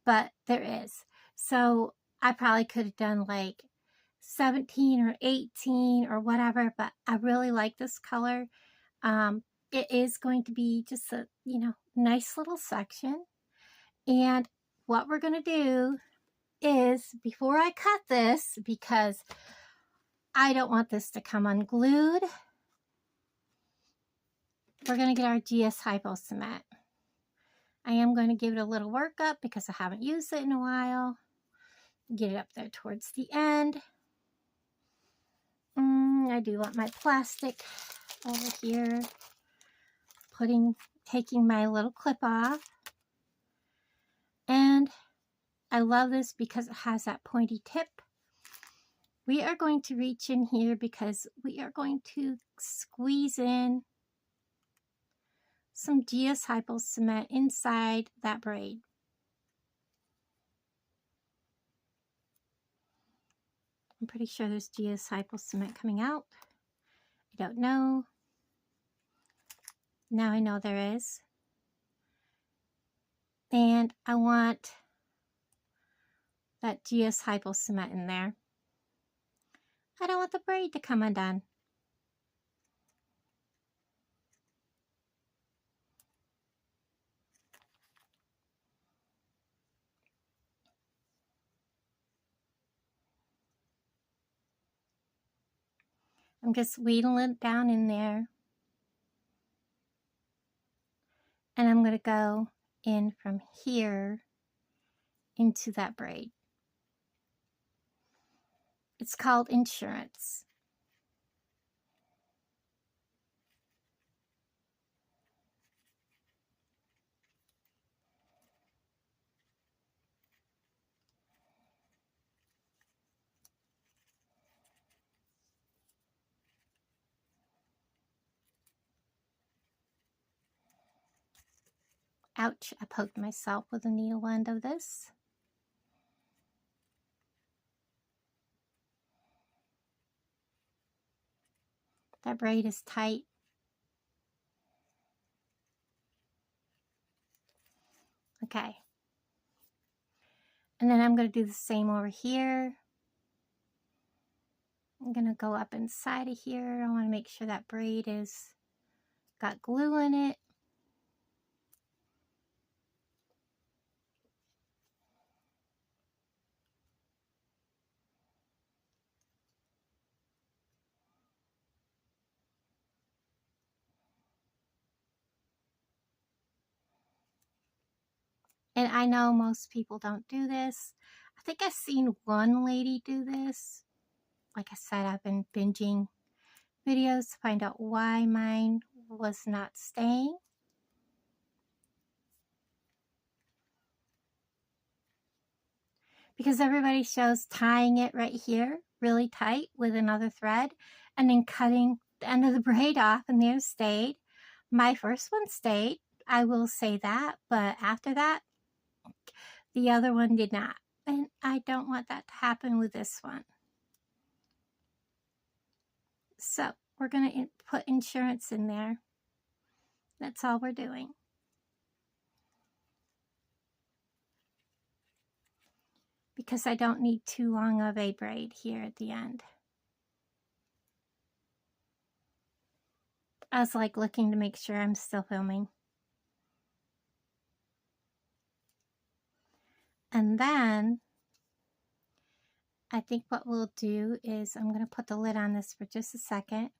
Speaker 1: But there is. So I probably could have done like 17 or 18 or whatever, but I really like this color. It is going to be just a, nice little section. And what we're going to do is, before I cut this, because I don't want this to come unglued, we're going to get our GS Hypo Cement. I am going to give it a little workup because I haven't used it in a while. Get it up there towards the end. I do want my plastic over here. Taking my little clip off. And I love this because it has that pointy tip. We are going to reach in here because we are going to squeeze in some GS Hypo Cement inside that braid. I'm pretty sure there's GS Hypo Cement coming out. I don't know. Now I know there is. And I want that GS Hypo Cement in there. I don't want the braid to come undone. I'm just wheedling it down in there. And I'm going to go in from here into that braid. It's called Insurance. Ouch, I poked myself with the needle end of this. That braid is tight. Okay. And then I'm going to do the same over here. I'm going to go up inside of here. I want to make sure that braid is got glue in it. And I know most people don't do this. I think I've seen one lady do this. Like I said, I've been binging videos to find out why mine was not staying. Because everybody shows tying it right here really tight with another thread and then cutting the end of the braid off, and there stayed. My first one stayed, I will say that, but after that, the other one did not. And I don't want that to happen with this one. So we're going to put Insurance in there. That's all we're doing. because I don't need too long of a braid here at the end. I was like looking to make sure I'm still filming. And then I think what we'll do is I'm going to put the lid on this for just a second.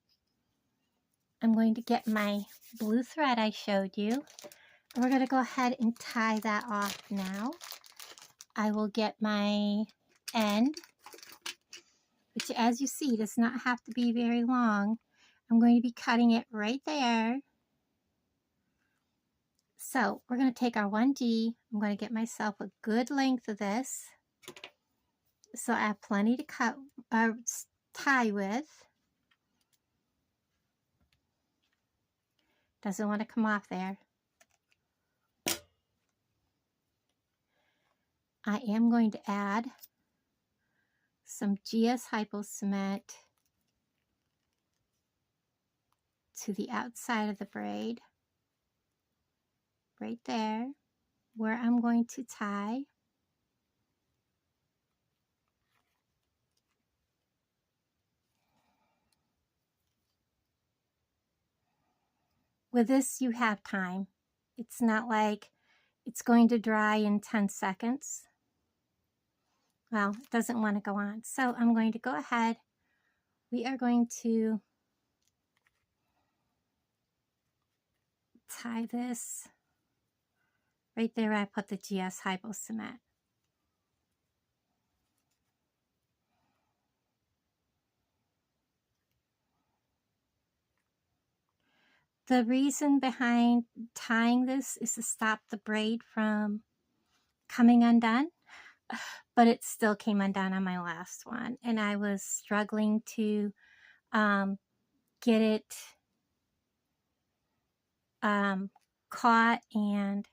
Speaker 1: I'm going to get my blue thread I showed you. We're going to go ahead and tie that off now. I will get my end, which as you see does not have to be very long. I'm going to be cutting it right there. So we're going to take our 1G. I'm going to get myself a good length of this, so I have plenty to cut or tie with. Doesn't want to come off there. I am going to add some GS Hypo cement to the outside of the braid, right there, where I'm going to tie. With this, you have time. It's not like it's going to dry in 10 seconds. Well, it doesn't want to go on. So I'm going to go ahead. We are going to tie this right there where I put the GS Hypo cement. The reason behind tying this is to stop the braid from coming undone, but it still came undone on my last one, and I was struggling to get it caught and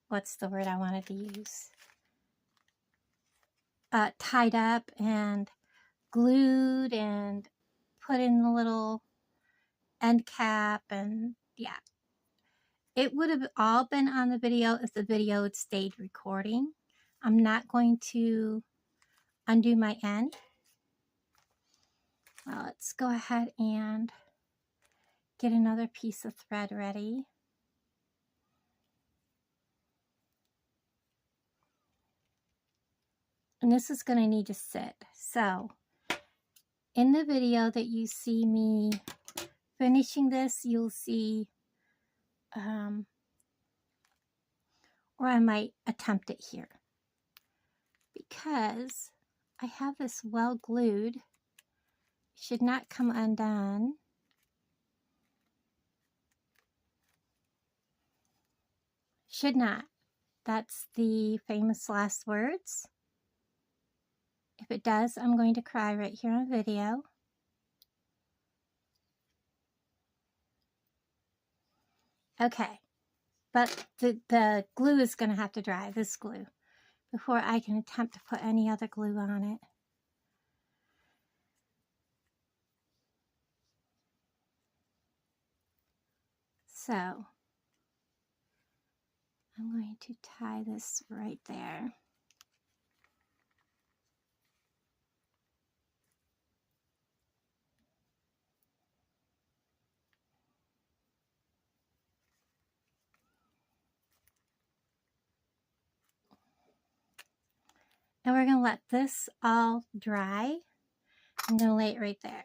Speaker 1: what's the word I wanted to use? Tied up and glued and put in the little end cap, and yeah. It would have all been on the video if the video had stayed recording. I'm not going to undo my end. Well, let's go ahead and get another piece of thread ready. And this is going to need to sit. So in the video that you see me finishing this, you'll see, or I might attempt it here, because I have this well glued. It should not come undone. Should not. That's the famous last words. If it does, I'm going to cry right here on video. Okay, but the glue is going to have to dry, this glue, before I can attempt to put any other glue on it. So I'm going to tie this right there. And we're going to let this all dry. I'm going to lay it right there.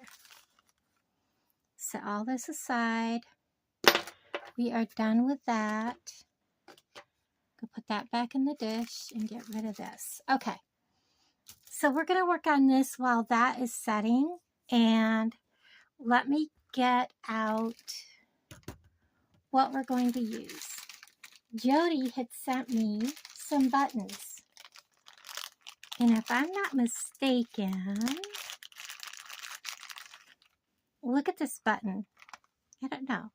Speaker 1: Set all this aside. We are done with that. Go put that back in the dish and get rid of this. Okay. So we're going to work on this while that is setting. And let me get out what we're going to use. Jody had sent me some buttons. And if I'm not mistaken, look at this button. I don't know.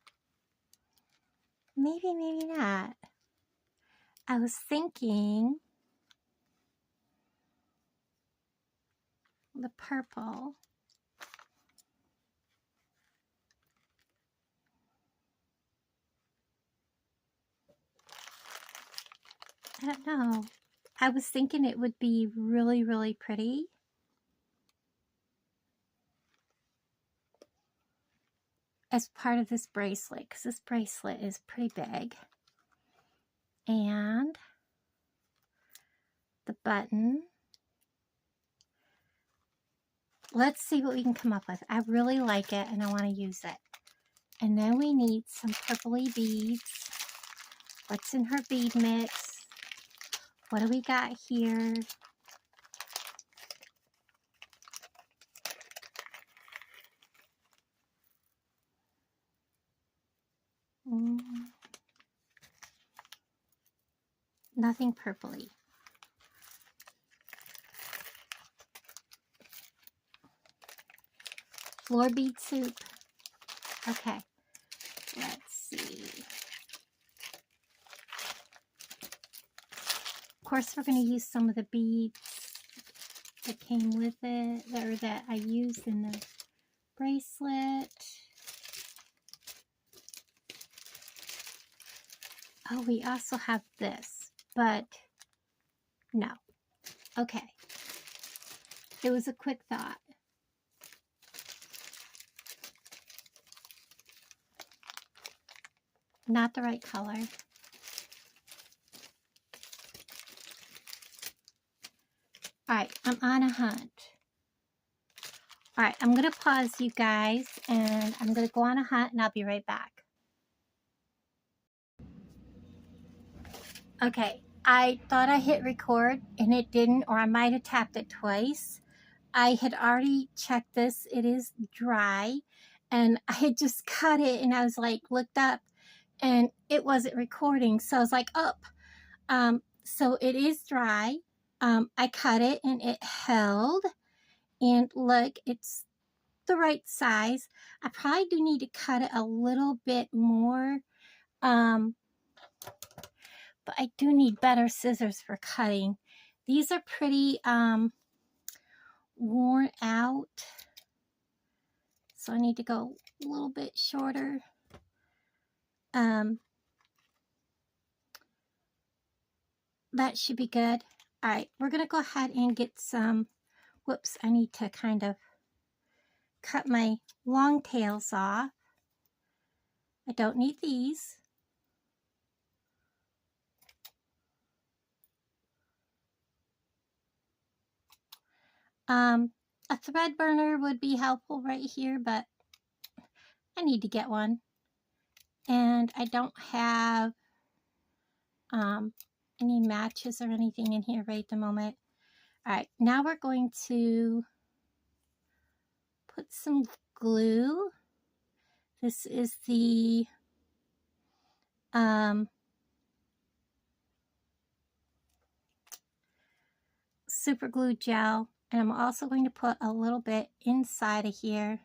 Speaker 1: Maybe, maybe not. I was thinking the purple. I don't know. I was thinking it would be really, really pretty. As part of this bracelet, because this bracelet is pretty big. And the button. Let's see what we can come up with. I really like it and I want to use it. And then we need some purpley beads. What's in her bead mix? What do we got here? Nothing purpley. Floor bead soup. Okay, let's see. Of course, we're going to use some of the beads that came with it, or that I used in the bracelet. Oh, we also have this, but no. Okay. It was a quick thought. Not the right color. All right, I'm on a hunt. All right, I'm going to pause you guys, and I'm going to go on a hunt, and I'll be right back. Okay, I thought I hit record, and it didn't, or I might have tapped it twice. I had already checked this. It is dry, and I had just cut it, and I was like, looked up, and it wasn't recording. So I was like, up. So it is dry. I cut it, and it held. And look, it's the right size. I probably do need to cut it a little bit more. But I do need better scissors for cutting. These are pretty worn out. So I need to go a little bit shorter. That should be good. All right, we're going to go ahead and get some, whoops, I need to kind of cut my long tails off. I don't need these. A thread burner would be helpful right here, but I need to get one. And I don't have any matches or anything in here right at the moment. All right, now we're going to put some glue. This is the super glue gel, and I'm also going to put a little bit inside of here.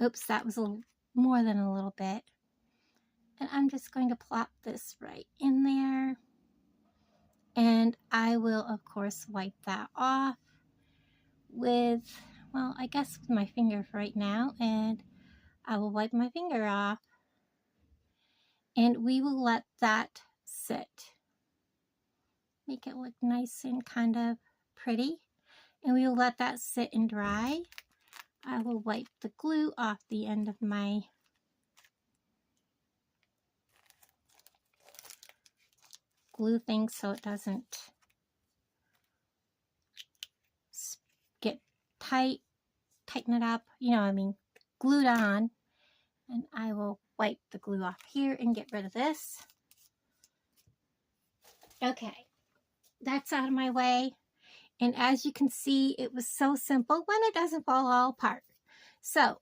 Speaker 1: Oops, that was a little more than a little bit. And I'm just going to plop this right in there. And I will, of course, wipe that off with, well, I guess with my finger right now. And I will wipe my finger off. And we will let that sit. Make it look nice and kind of pretty. And we will let that sit and dry. I will wipe the glue off the end of my glue thing so it doesn't get tight, tighten it up, you know, I mean, glued on. And I will wipe the glue off here and get rid of this. Okay, that's out of my way. And as you can see, it was so simple when it doesn't fall all apart. So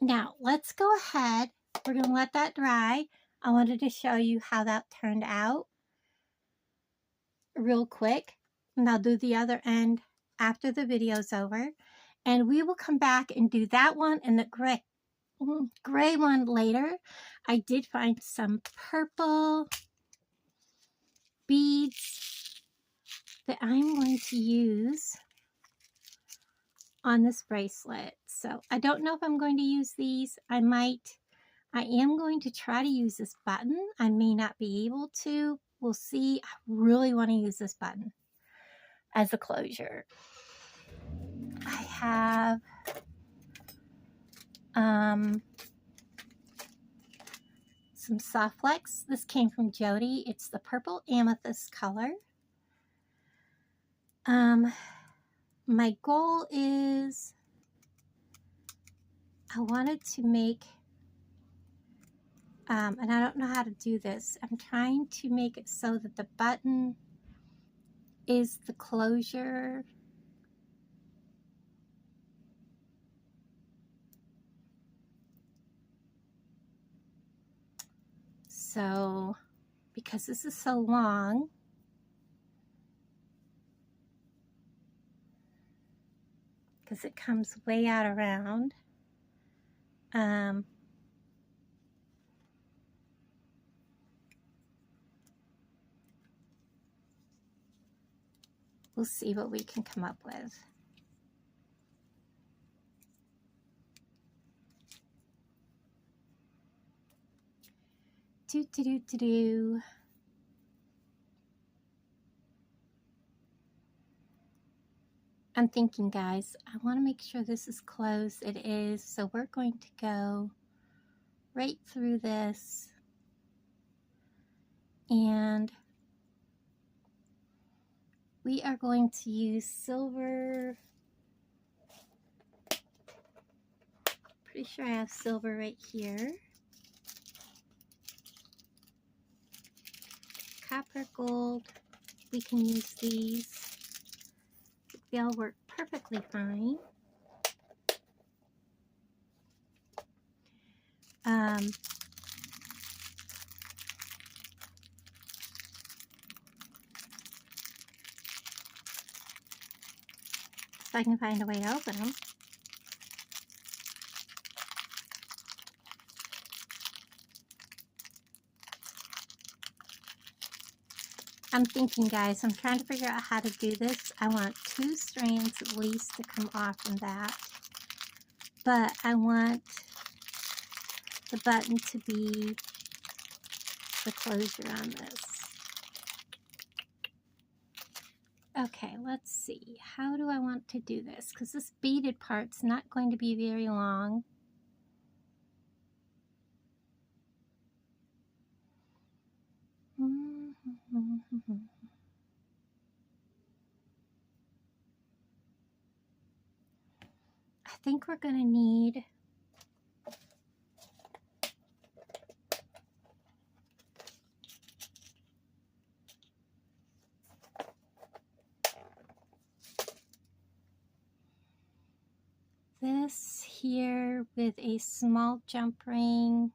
Speaker 1: now let's go ahead. We're going to let that dry. I wanted to show you how that turned out real quick. And I'll do the other end after the video's over. And we will come back and do that one and the gray one later. I did find some purple beads that I'm going to use on this bracelet. So I don't know if I'm going to use these. I am going to try to use this button. I may not be able to, we'll see. I really want to use this button as a closure. I have some Soft Flex. This came from Jody. It's the purple amethyst color. My goal is I wanted to make, and I don't know how to do this. I'm trying to make it so that the button is the closure. So, because this is so long, because it comes way out around, we'll see what we can come up with. Do. I'm thinking, guys, I want to make sure this is closed. It is, so we're going to go right through this, and we are going to use silver. Pretty sure I have silver right here. Copper, gold, we can use these. They'll work perfectly fine. If I can find a way to open them. I'm thinking, guys, I'm trying to figure out how to do this. I want 2 strands at least to come off from that. But I want the button to be the closure on this. Okay, let's see. How do I want to do this? Because this beaded part's not going to be very long. I think we're going to need this here with a small jump ring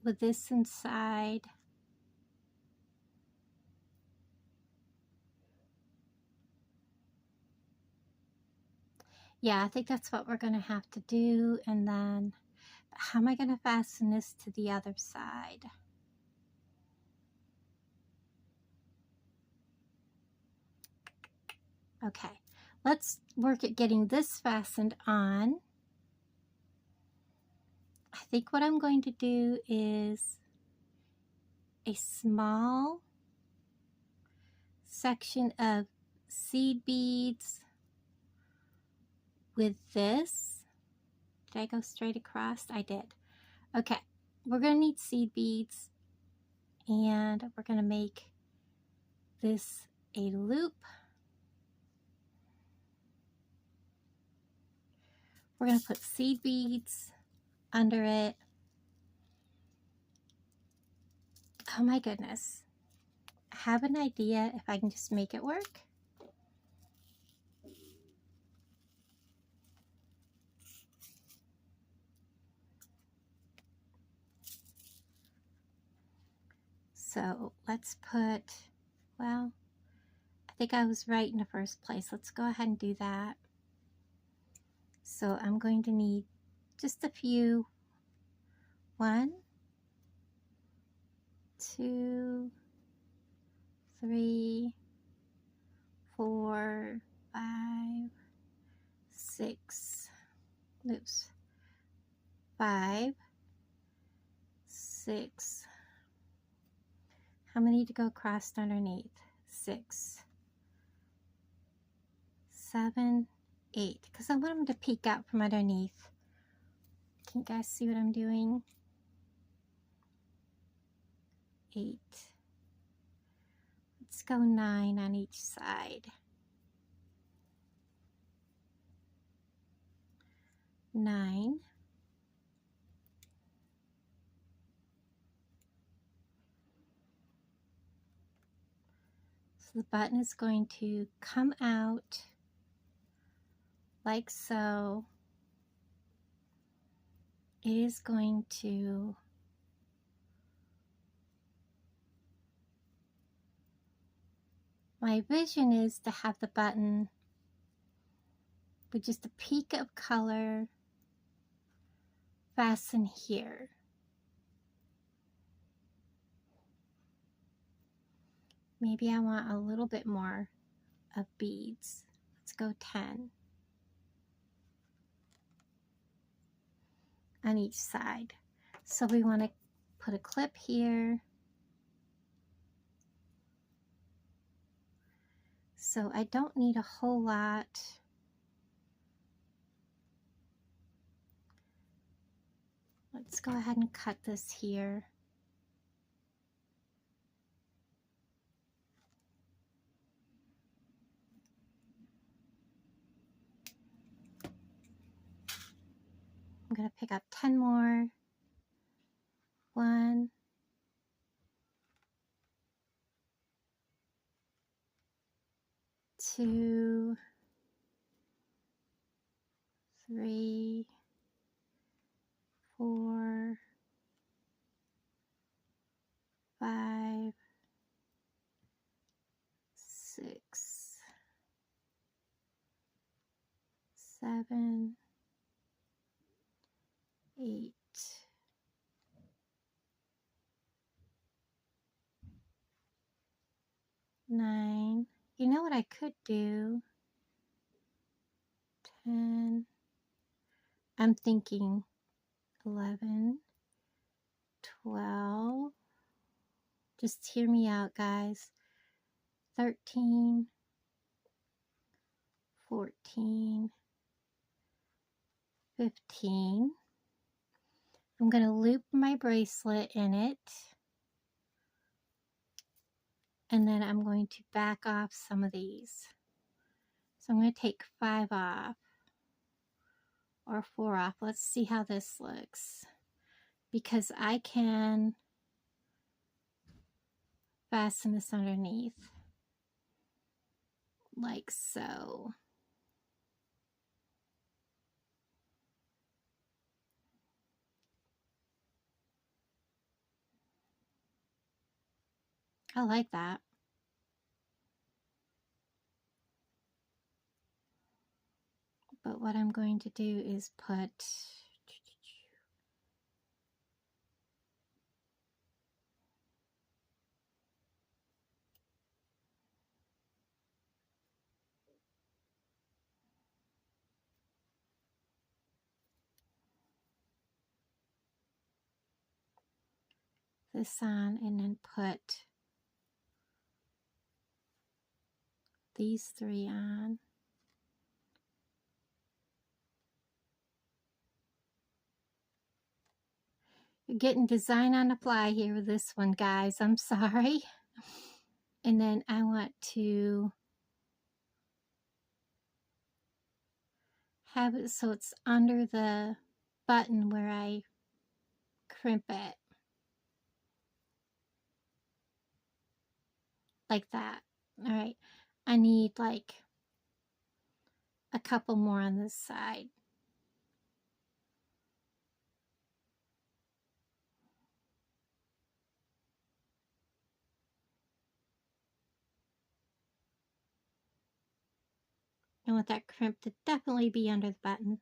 Speaker 1: with this inside. Yeah, I think that's what we're going to have to do. And then how am I going to fasten this to the other side? Okay, let's work at getting this fastened on. I think what I'm going to do is a small section of seed beads with this. Did I go straight across? I did. Okay, we're going to need seed beads, and we're going to make this a loop. We're going to put seed beads under it. Oh my goodness. I have an idea if I can just make it work. So let's put, well, I think I was right in the first place. Let's go ahead and do that. So I'm going to need just a few. 1, 2, 3, 4, 5, 6, oops, 5, 6. How many to go across underneath? 6, 7, 8. Because I want them to peek out from underneath. Can you guys see what I'm doing? 8. Let's go 9 on each side. 9. So the button is going to come out like so. It is going to my vision is to have the button with just a peak of color fasten here. Maybe I want a little bit more of beads. Let's go 10 on each side. So we want to put a clip here. So I don't need a whole lot. Let's go ahead and cut this here. I'm going to pick up 10 more. 1, 2, 3, 4, 5, 6, 7, 8, 9. You know what I could do? 10. I'm thinking 11, 12. Just hear me out, guys. 13, 14, 15. I'm going to loop my bracelet in it. And then I'm going to back off some of these. So I'm going to take 5 off or 4 off. Let's see how this looks. Because I can fasten this underneath like so. I like that. But what I'm going to do is put this on and then put these 3 on. You're getting design on the fly here with this one, guys. I'm sorry. And then I want to have it so it's under the button where I crimp it. Like that. All right. I need like a couple more on this side. I want that crimp to definitely be under the button.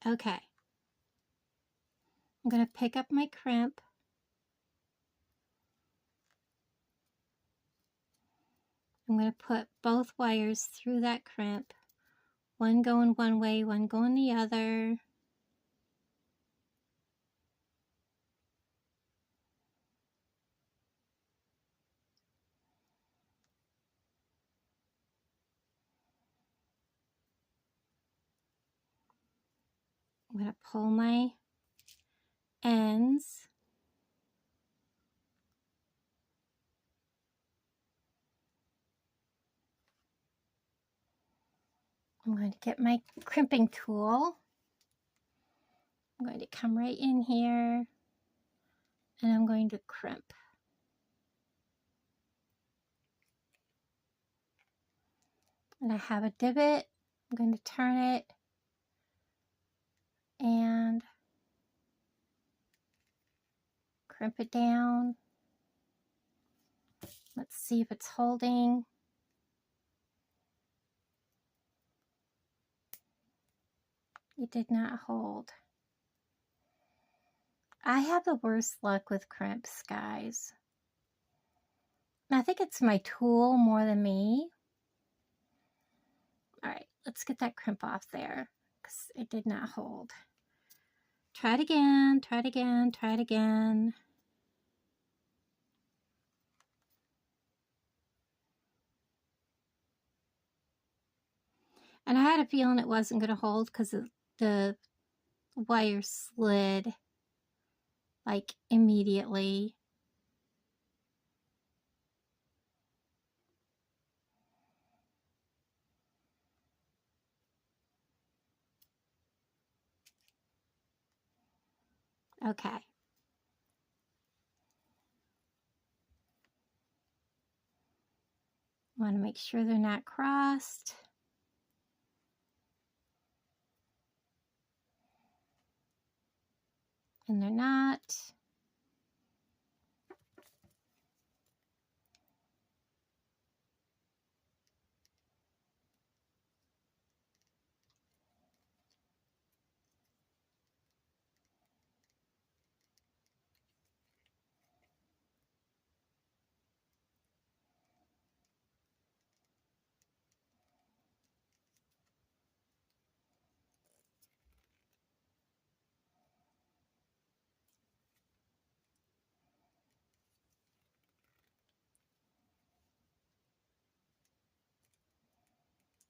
Speaker 1: Okay. I'm going to pick up my crimp. I'm going to put both wires through that crimp One going one way, one going the other. I'm going to pull my ends. I'm going to get my crimping tool. I'm going to come right in here and I'm going to crimp. And I have a divot. I'm going to turn it and crimp it down. Let's see if it's holding. It did not hold. I have the worst luck with crimps, guys. I think it's my tool more than me. All right, let's get that crimp off there because it did not hold. Try it again, try it again, try it again. And I had a feeling it wasn't going to hold because the wire slid like immediately. Okay. Want to make sure they're not crossed. And they're not.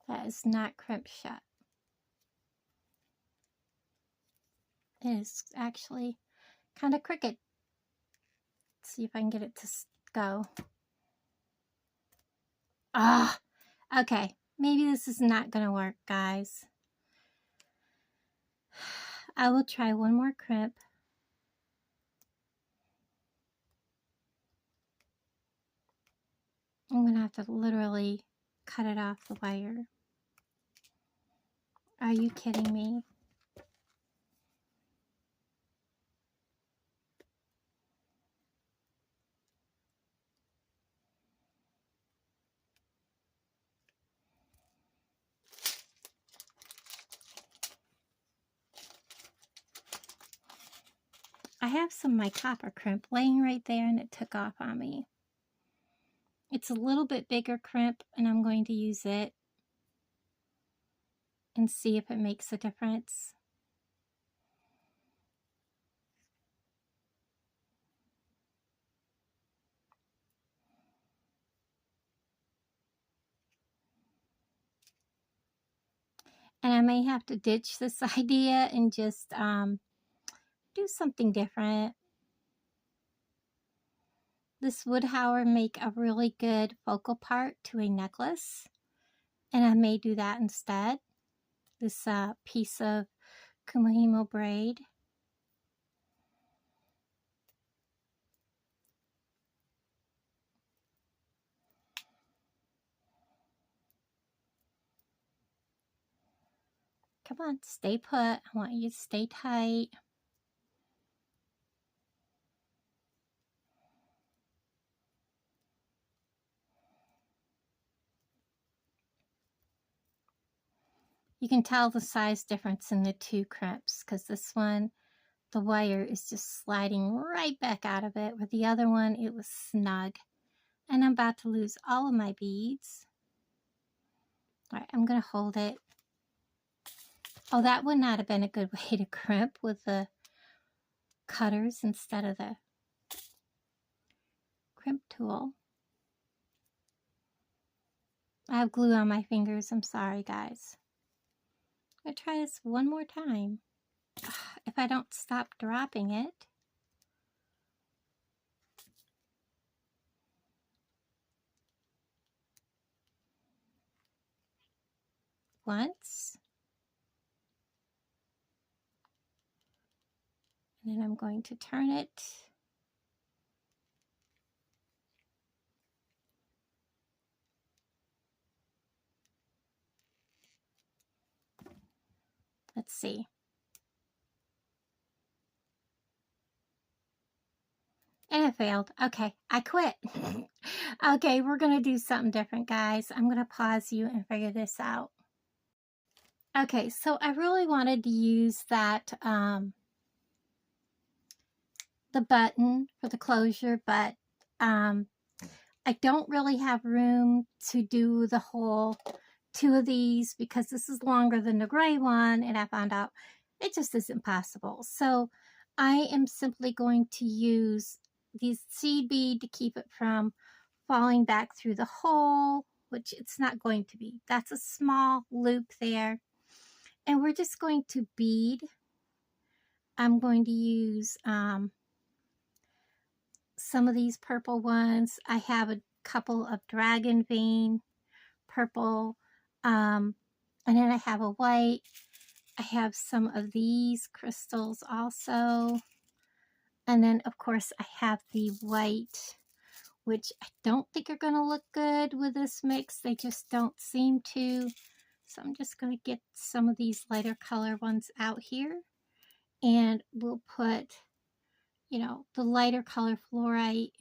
Speaker 1: That is not crimped shut. It is actually kind of crooked. Let's see if I can get it to go. Ah, okay. Maybe this is not going to work, guys. I will try one more crimp. I'm going to have to literally cut it off the wire. Are you kidding me? I have some of my copper crimp laying right there and it took off on me. It's a little bit bigger crimp and I'm going to use it and see if it makes a difference. And I may have to ditch this idea and just do something different. This would, however, make a really good focal part to a necklace. And I may do that instead. This piece of Kumihimo braid. Come on, stay put. I want you to stay tight. You can tell the size difference in the two crimps because this one, the wire is just sliding right back out of it, where the other one, it was snug. And I'm about to lose all of my beads. All right, I'm going to hold it Oh, that would not have been a good way to crimp with the cutters instead of the crimp tool. I have glue on my fingers. I'm sorry, guys. I'm going to try this one more time. If I don't stop dropping it. Once. And then I'm going to turn it. Let's see. And it failed. Okay, I quit. Okay, we're going to do something different, guys. I'm going to pause you and figure this out. Okay, so I really wanted to use that, the button for the closure, but I don't really have room to do the whole 2 of these because this is longer than the gray one, and I found out it just isn't possible. So I am simply going to use these seed bead to keep it from falling back through the hole, which it's not going to be. That's a small loop there. And we're just going to bead. I'm going to use some of these purple ones. I have a couple of dragon vein purple, and then I have a white. I have some of these crystals also, and then of course I have the white, which I don't think are going to look good with this mix. They just don't seem to. So I'm just going to get some of these lighter color ones out here, and we'll put, you know, the lighter color fluorite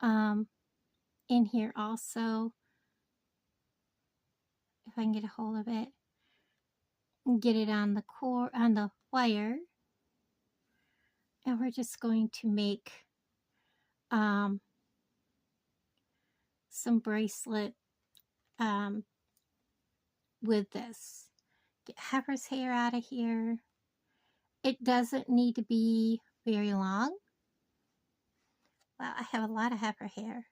Speaker 1: in here also, if I can get a hold of it, and get it on the core, on the wire. And we're just going to make some bracelet with this. Get heifer's hair out of here. It doesn't need to be very long. Well, I have a lot of heifer hair.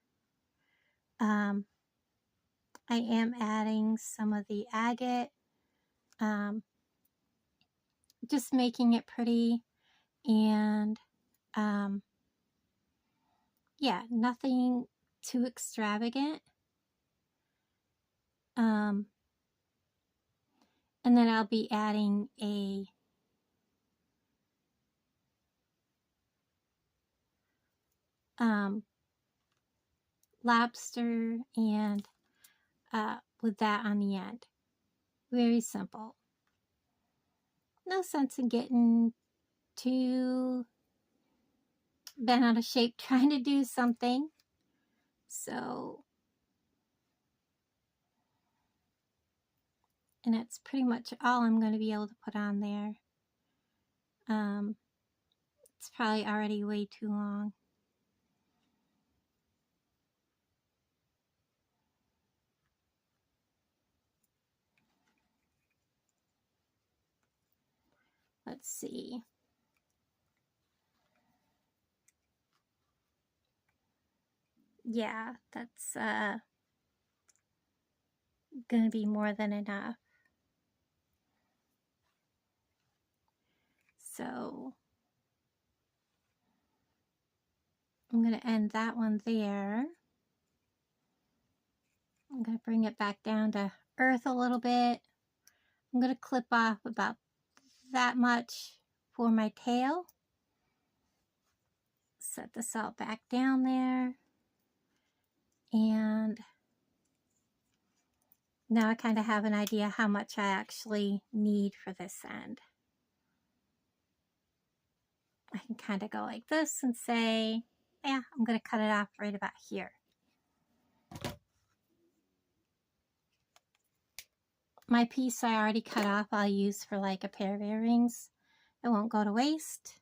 Speaker 1: I am adding some of the agate, just making it pretty, and yeah, nothing too extravagant. And then I'll be adding a lobster and with that on the end. Very simple. No sense in getting too bent out of shape trying to do something. So, and that's pretty much all I'm going to be able to put on there. It's probably already way too long. Let's see. Yeah, that's going to be more than enough. So I'm going to end that one there. I'm going to bring it back down to earth a little bit. I'm going to clip off about that much for my tail. Set this all back down there. And now I kind of have an idea how much I actually need for this end. I can kind of go like this and say, yeah, I'm going to cut it off right about here. My piece I already cut off, I'll use for like a pair of earrings. It won't go to waste.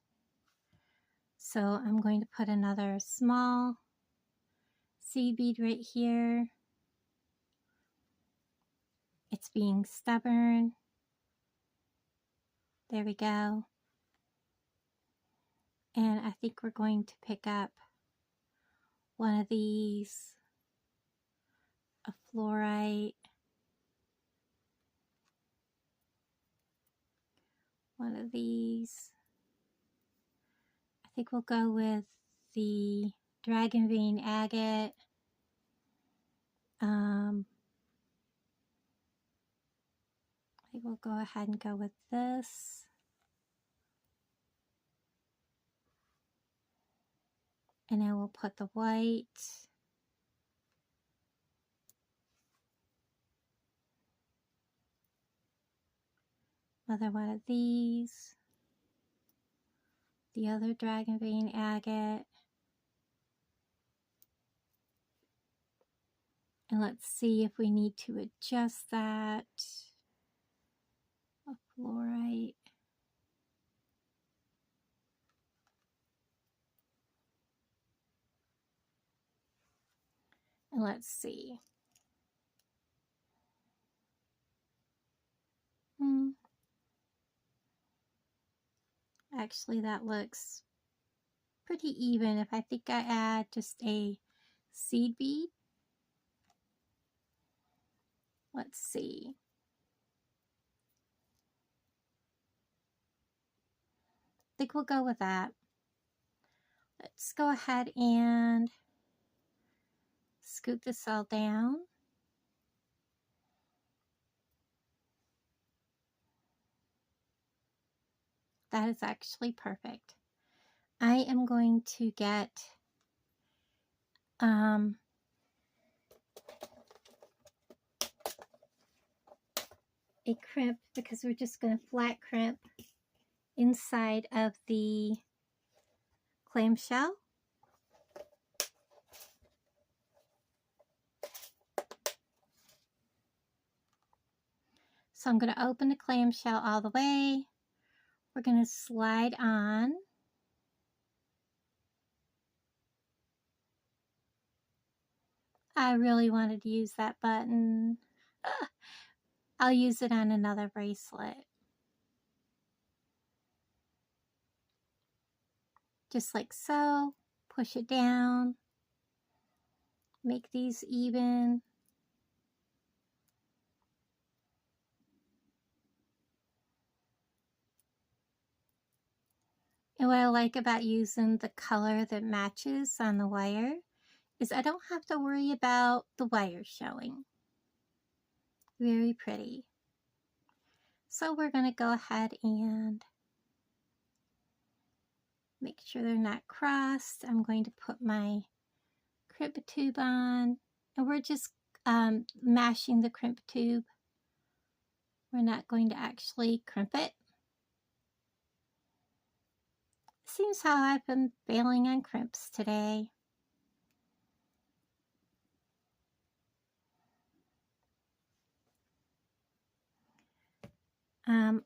Speaker 1: So I'm going to put another small seed bead right here. It's being stubborn. There we go. And I think we're going to pick up one of these, a fluorite, one of these. I think we'll go with the Dragonfly agate. I think we'll go ahead and go with this. And then we'll put the white. Another one of these. The other Dragonfly agate. And let's see if we need to adjust that. A fluorite. And let's see. Actually, that looks pretty even. If I think I add just a seed bead. Let's see. I think we'll go with that. Let's go ahead and scoop this all down. That is actually perfect. I am going to get a crimp, because we're just going to flat crimp inside of the clamshell. So I'm going to open the clamshell all the way. We're going to slide on. I really wanted to use that button. I'll use it on another bracelet. Just like so. Push it down. Make these even. And what I like about using the color that matches on the wire is I don't have to worry about the wire showing. Very pretty. So we're going to go ahead and make sure they're not crossed. I'm going to put my crimp tube on, and we're just mashing the crimp tube. We're not going to actually crimp it. Seems how I've been failing on crimps today.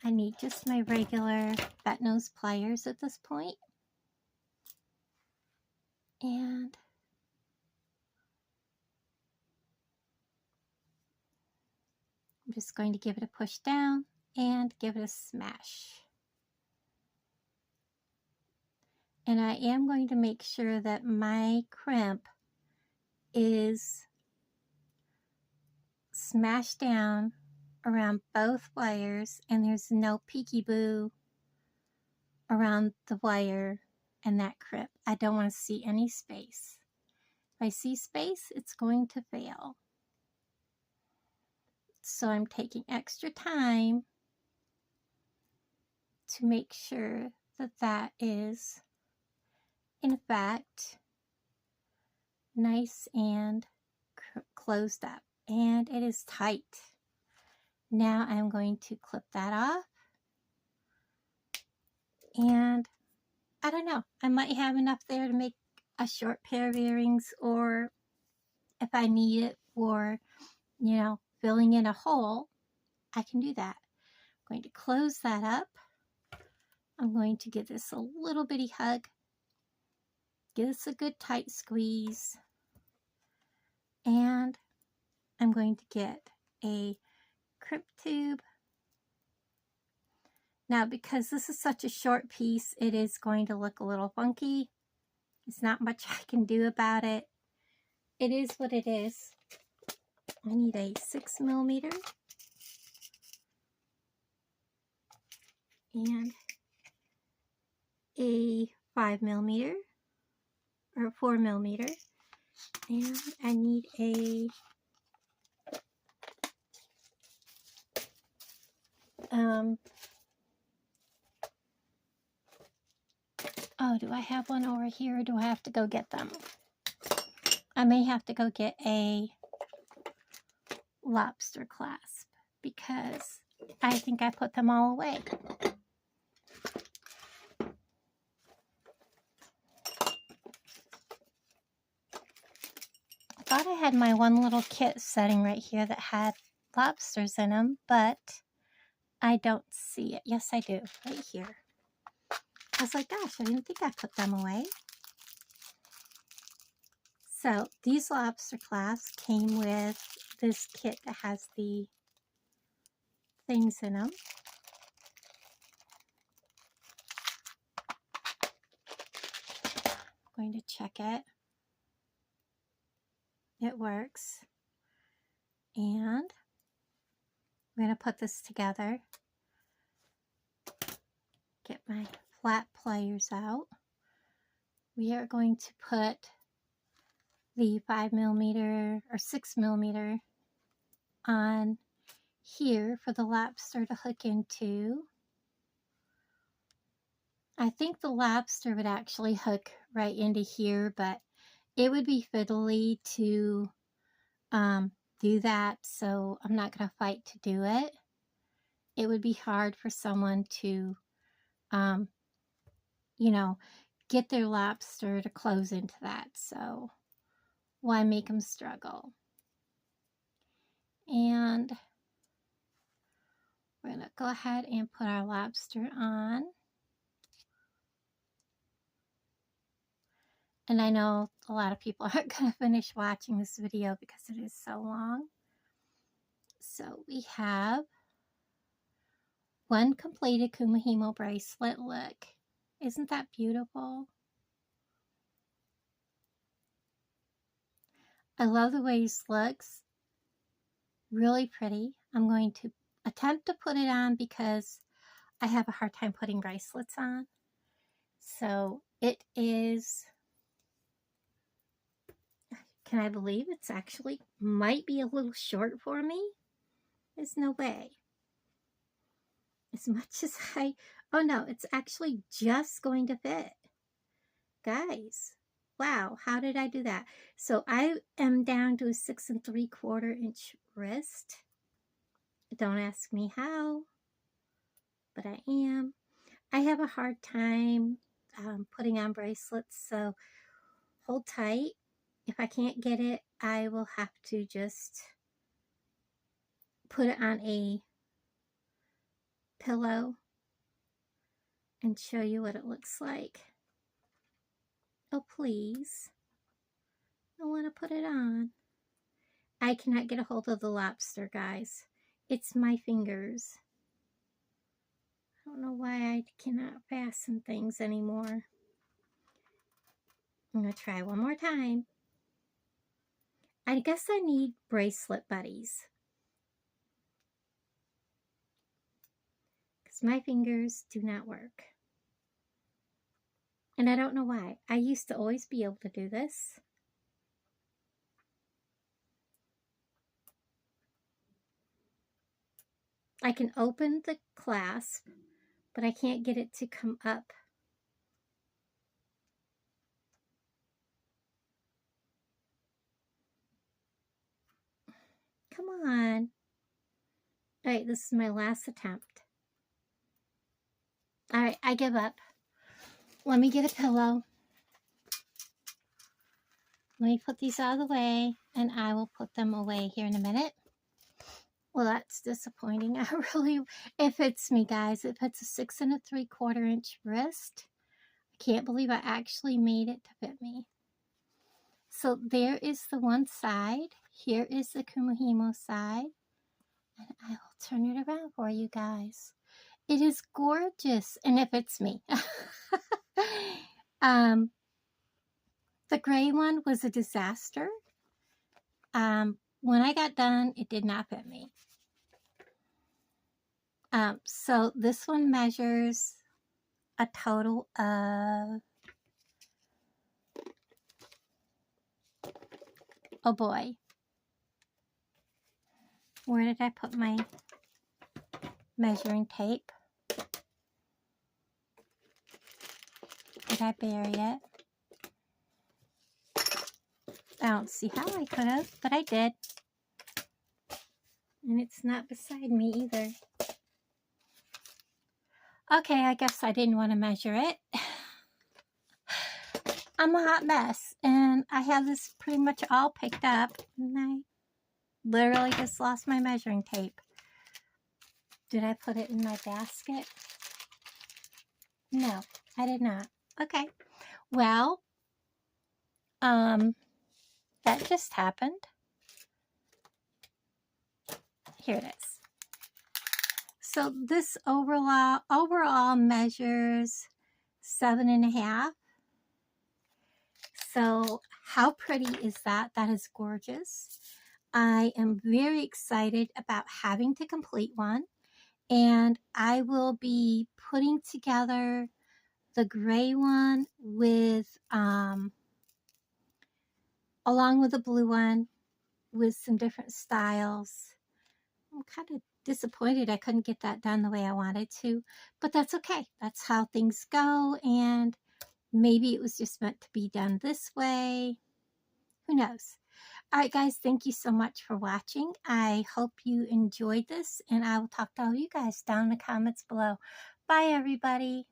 Speaker 1: I need just my regular fat nose pliers at this point. And I'm just going to give it a push down and give it a smash. And I am going to make sure that my crimp is smashed down around both wires, and there's no peekaboo around the wire and that crimp. I don't want to see any space. If I see space, it's going to fail. So I'm taking extra time to make sure that that is, in fact, nice and closed up. And it is tight. Now I'm going to clip that off. And I don't know, I might have enough there to make a short pair of earrings, or if I need it for, you know, filling in a hole, I can do that. I'm going to close that up. I'm going to give this a little bitty hug. Give this a good tight squeeze. And I'm going to get a crimp tube. Now, because this is such a short piece, it is going to look a little funky. There's not much I can do about it. It is what it is. I need a 6mm and a 5mm or 4mm, and I need a oh, do I have one over here, or do I have to go get them? I may have to go get a lobster clasp because I think I put them all away. I thought I had my one little kit setting right here that had lobsters in them, but I don't see it. Yes, I do, right here. I was like, gosh, I didn't think I put them away. So these lobster clasps came with this kit that has the things in them. I'm going to check it. It works. And I'm going to put this together. Get my flat pliers out. We are going to put the 5mm or 6mm on here for the lobster to hook into. I think the lobster would actually hook right into here, but it would be fiddly to do that, so I'm not going to fight to do it. It would be hard for someone to, you know, get their lobster to close into that, so why make them struggle? And we're going to go ahead and put our lobster on. And I know a lot of people aren't going to finish watching this video because it is so long. So we have one completed Kumihimo bracelet. Look, isn't that beautiful? I love the way this looks. Really pretty. I'm going to attempt to put it on because I have a hard time putting bracelets on. So it is, can I believe it's actually might be a little short for me? There's no way. As much as oh no, it's actually just going to fit. Guys, wow, how did I do that? So I am down to a 6 3/4 inch wrist. Don't ask me how, but I am. I have a hard time putting on bracelets, so hold tight. If I can't get it, I will have to just put it on a pillow and show you what it looks like. Oh, please. I want to put it on. I cannot get a hold of the lobster, guys. It's my fingers. I don't know why I cannot fasten things anymore. I'm going to try one more time. I guess I need bracelet buddies, because my fingers do not work. And I don't know why. I used to always be able to do this. I can open the clasp, but I can't get it to come up. Come on. All right, this is my last attempt. All right, I give up. Let me get a pillow. Let me put these out of the way, and I will put them away here in a minute. Well, that's disappointing. I really, it fits me, guys. It fits a 6 3/4 inch wrist. I can't believe I actually made it to fit me. So there is the one side. Here is the Kumihimo side. And I will turn it around for you guys. It is gorgeous, and if it's me. The gray one was a disaster. When I got done, it did not fit me. So this one measures a total of, oh boy, where did I put my measuring tape? Did I bury it? I don't see how I could have, but I did. And it's not beside me either. Okay, I guess I didn't want to measure it. I'm a hot mess, and I have this pretty much all picked up, and I literally just lost my measuring tape. Did I put it in my basket? No, I did not. Okay, well, that just happened. Here it is. So this overall measures 7.5. So how pretty is that? That is gorgeous. I am very excited about having to complete one, and I will be putting together the gray one with along with the blue one with some different styles. I'm kind of disappointed I couldn't get that done the way I wanted to, but that's okay. That's how things go, and maybe it was just meant to be done this way. Who knows? All right, guys, thank you so much for watching. I hope you enjoyed this, and I will talk to all you guys down in the comments below. Bye, everybody.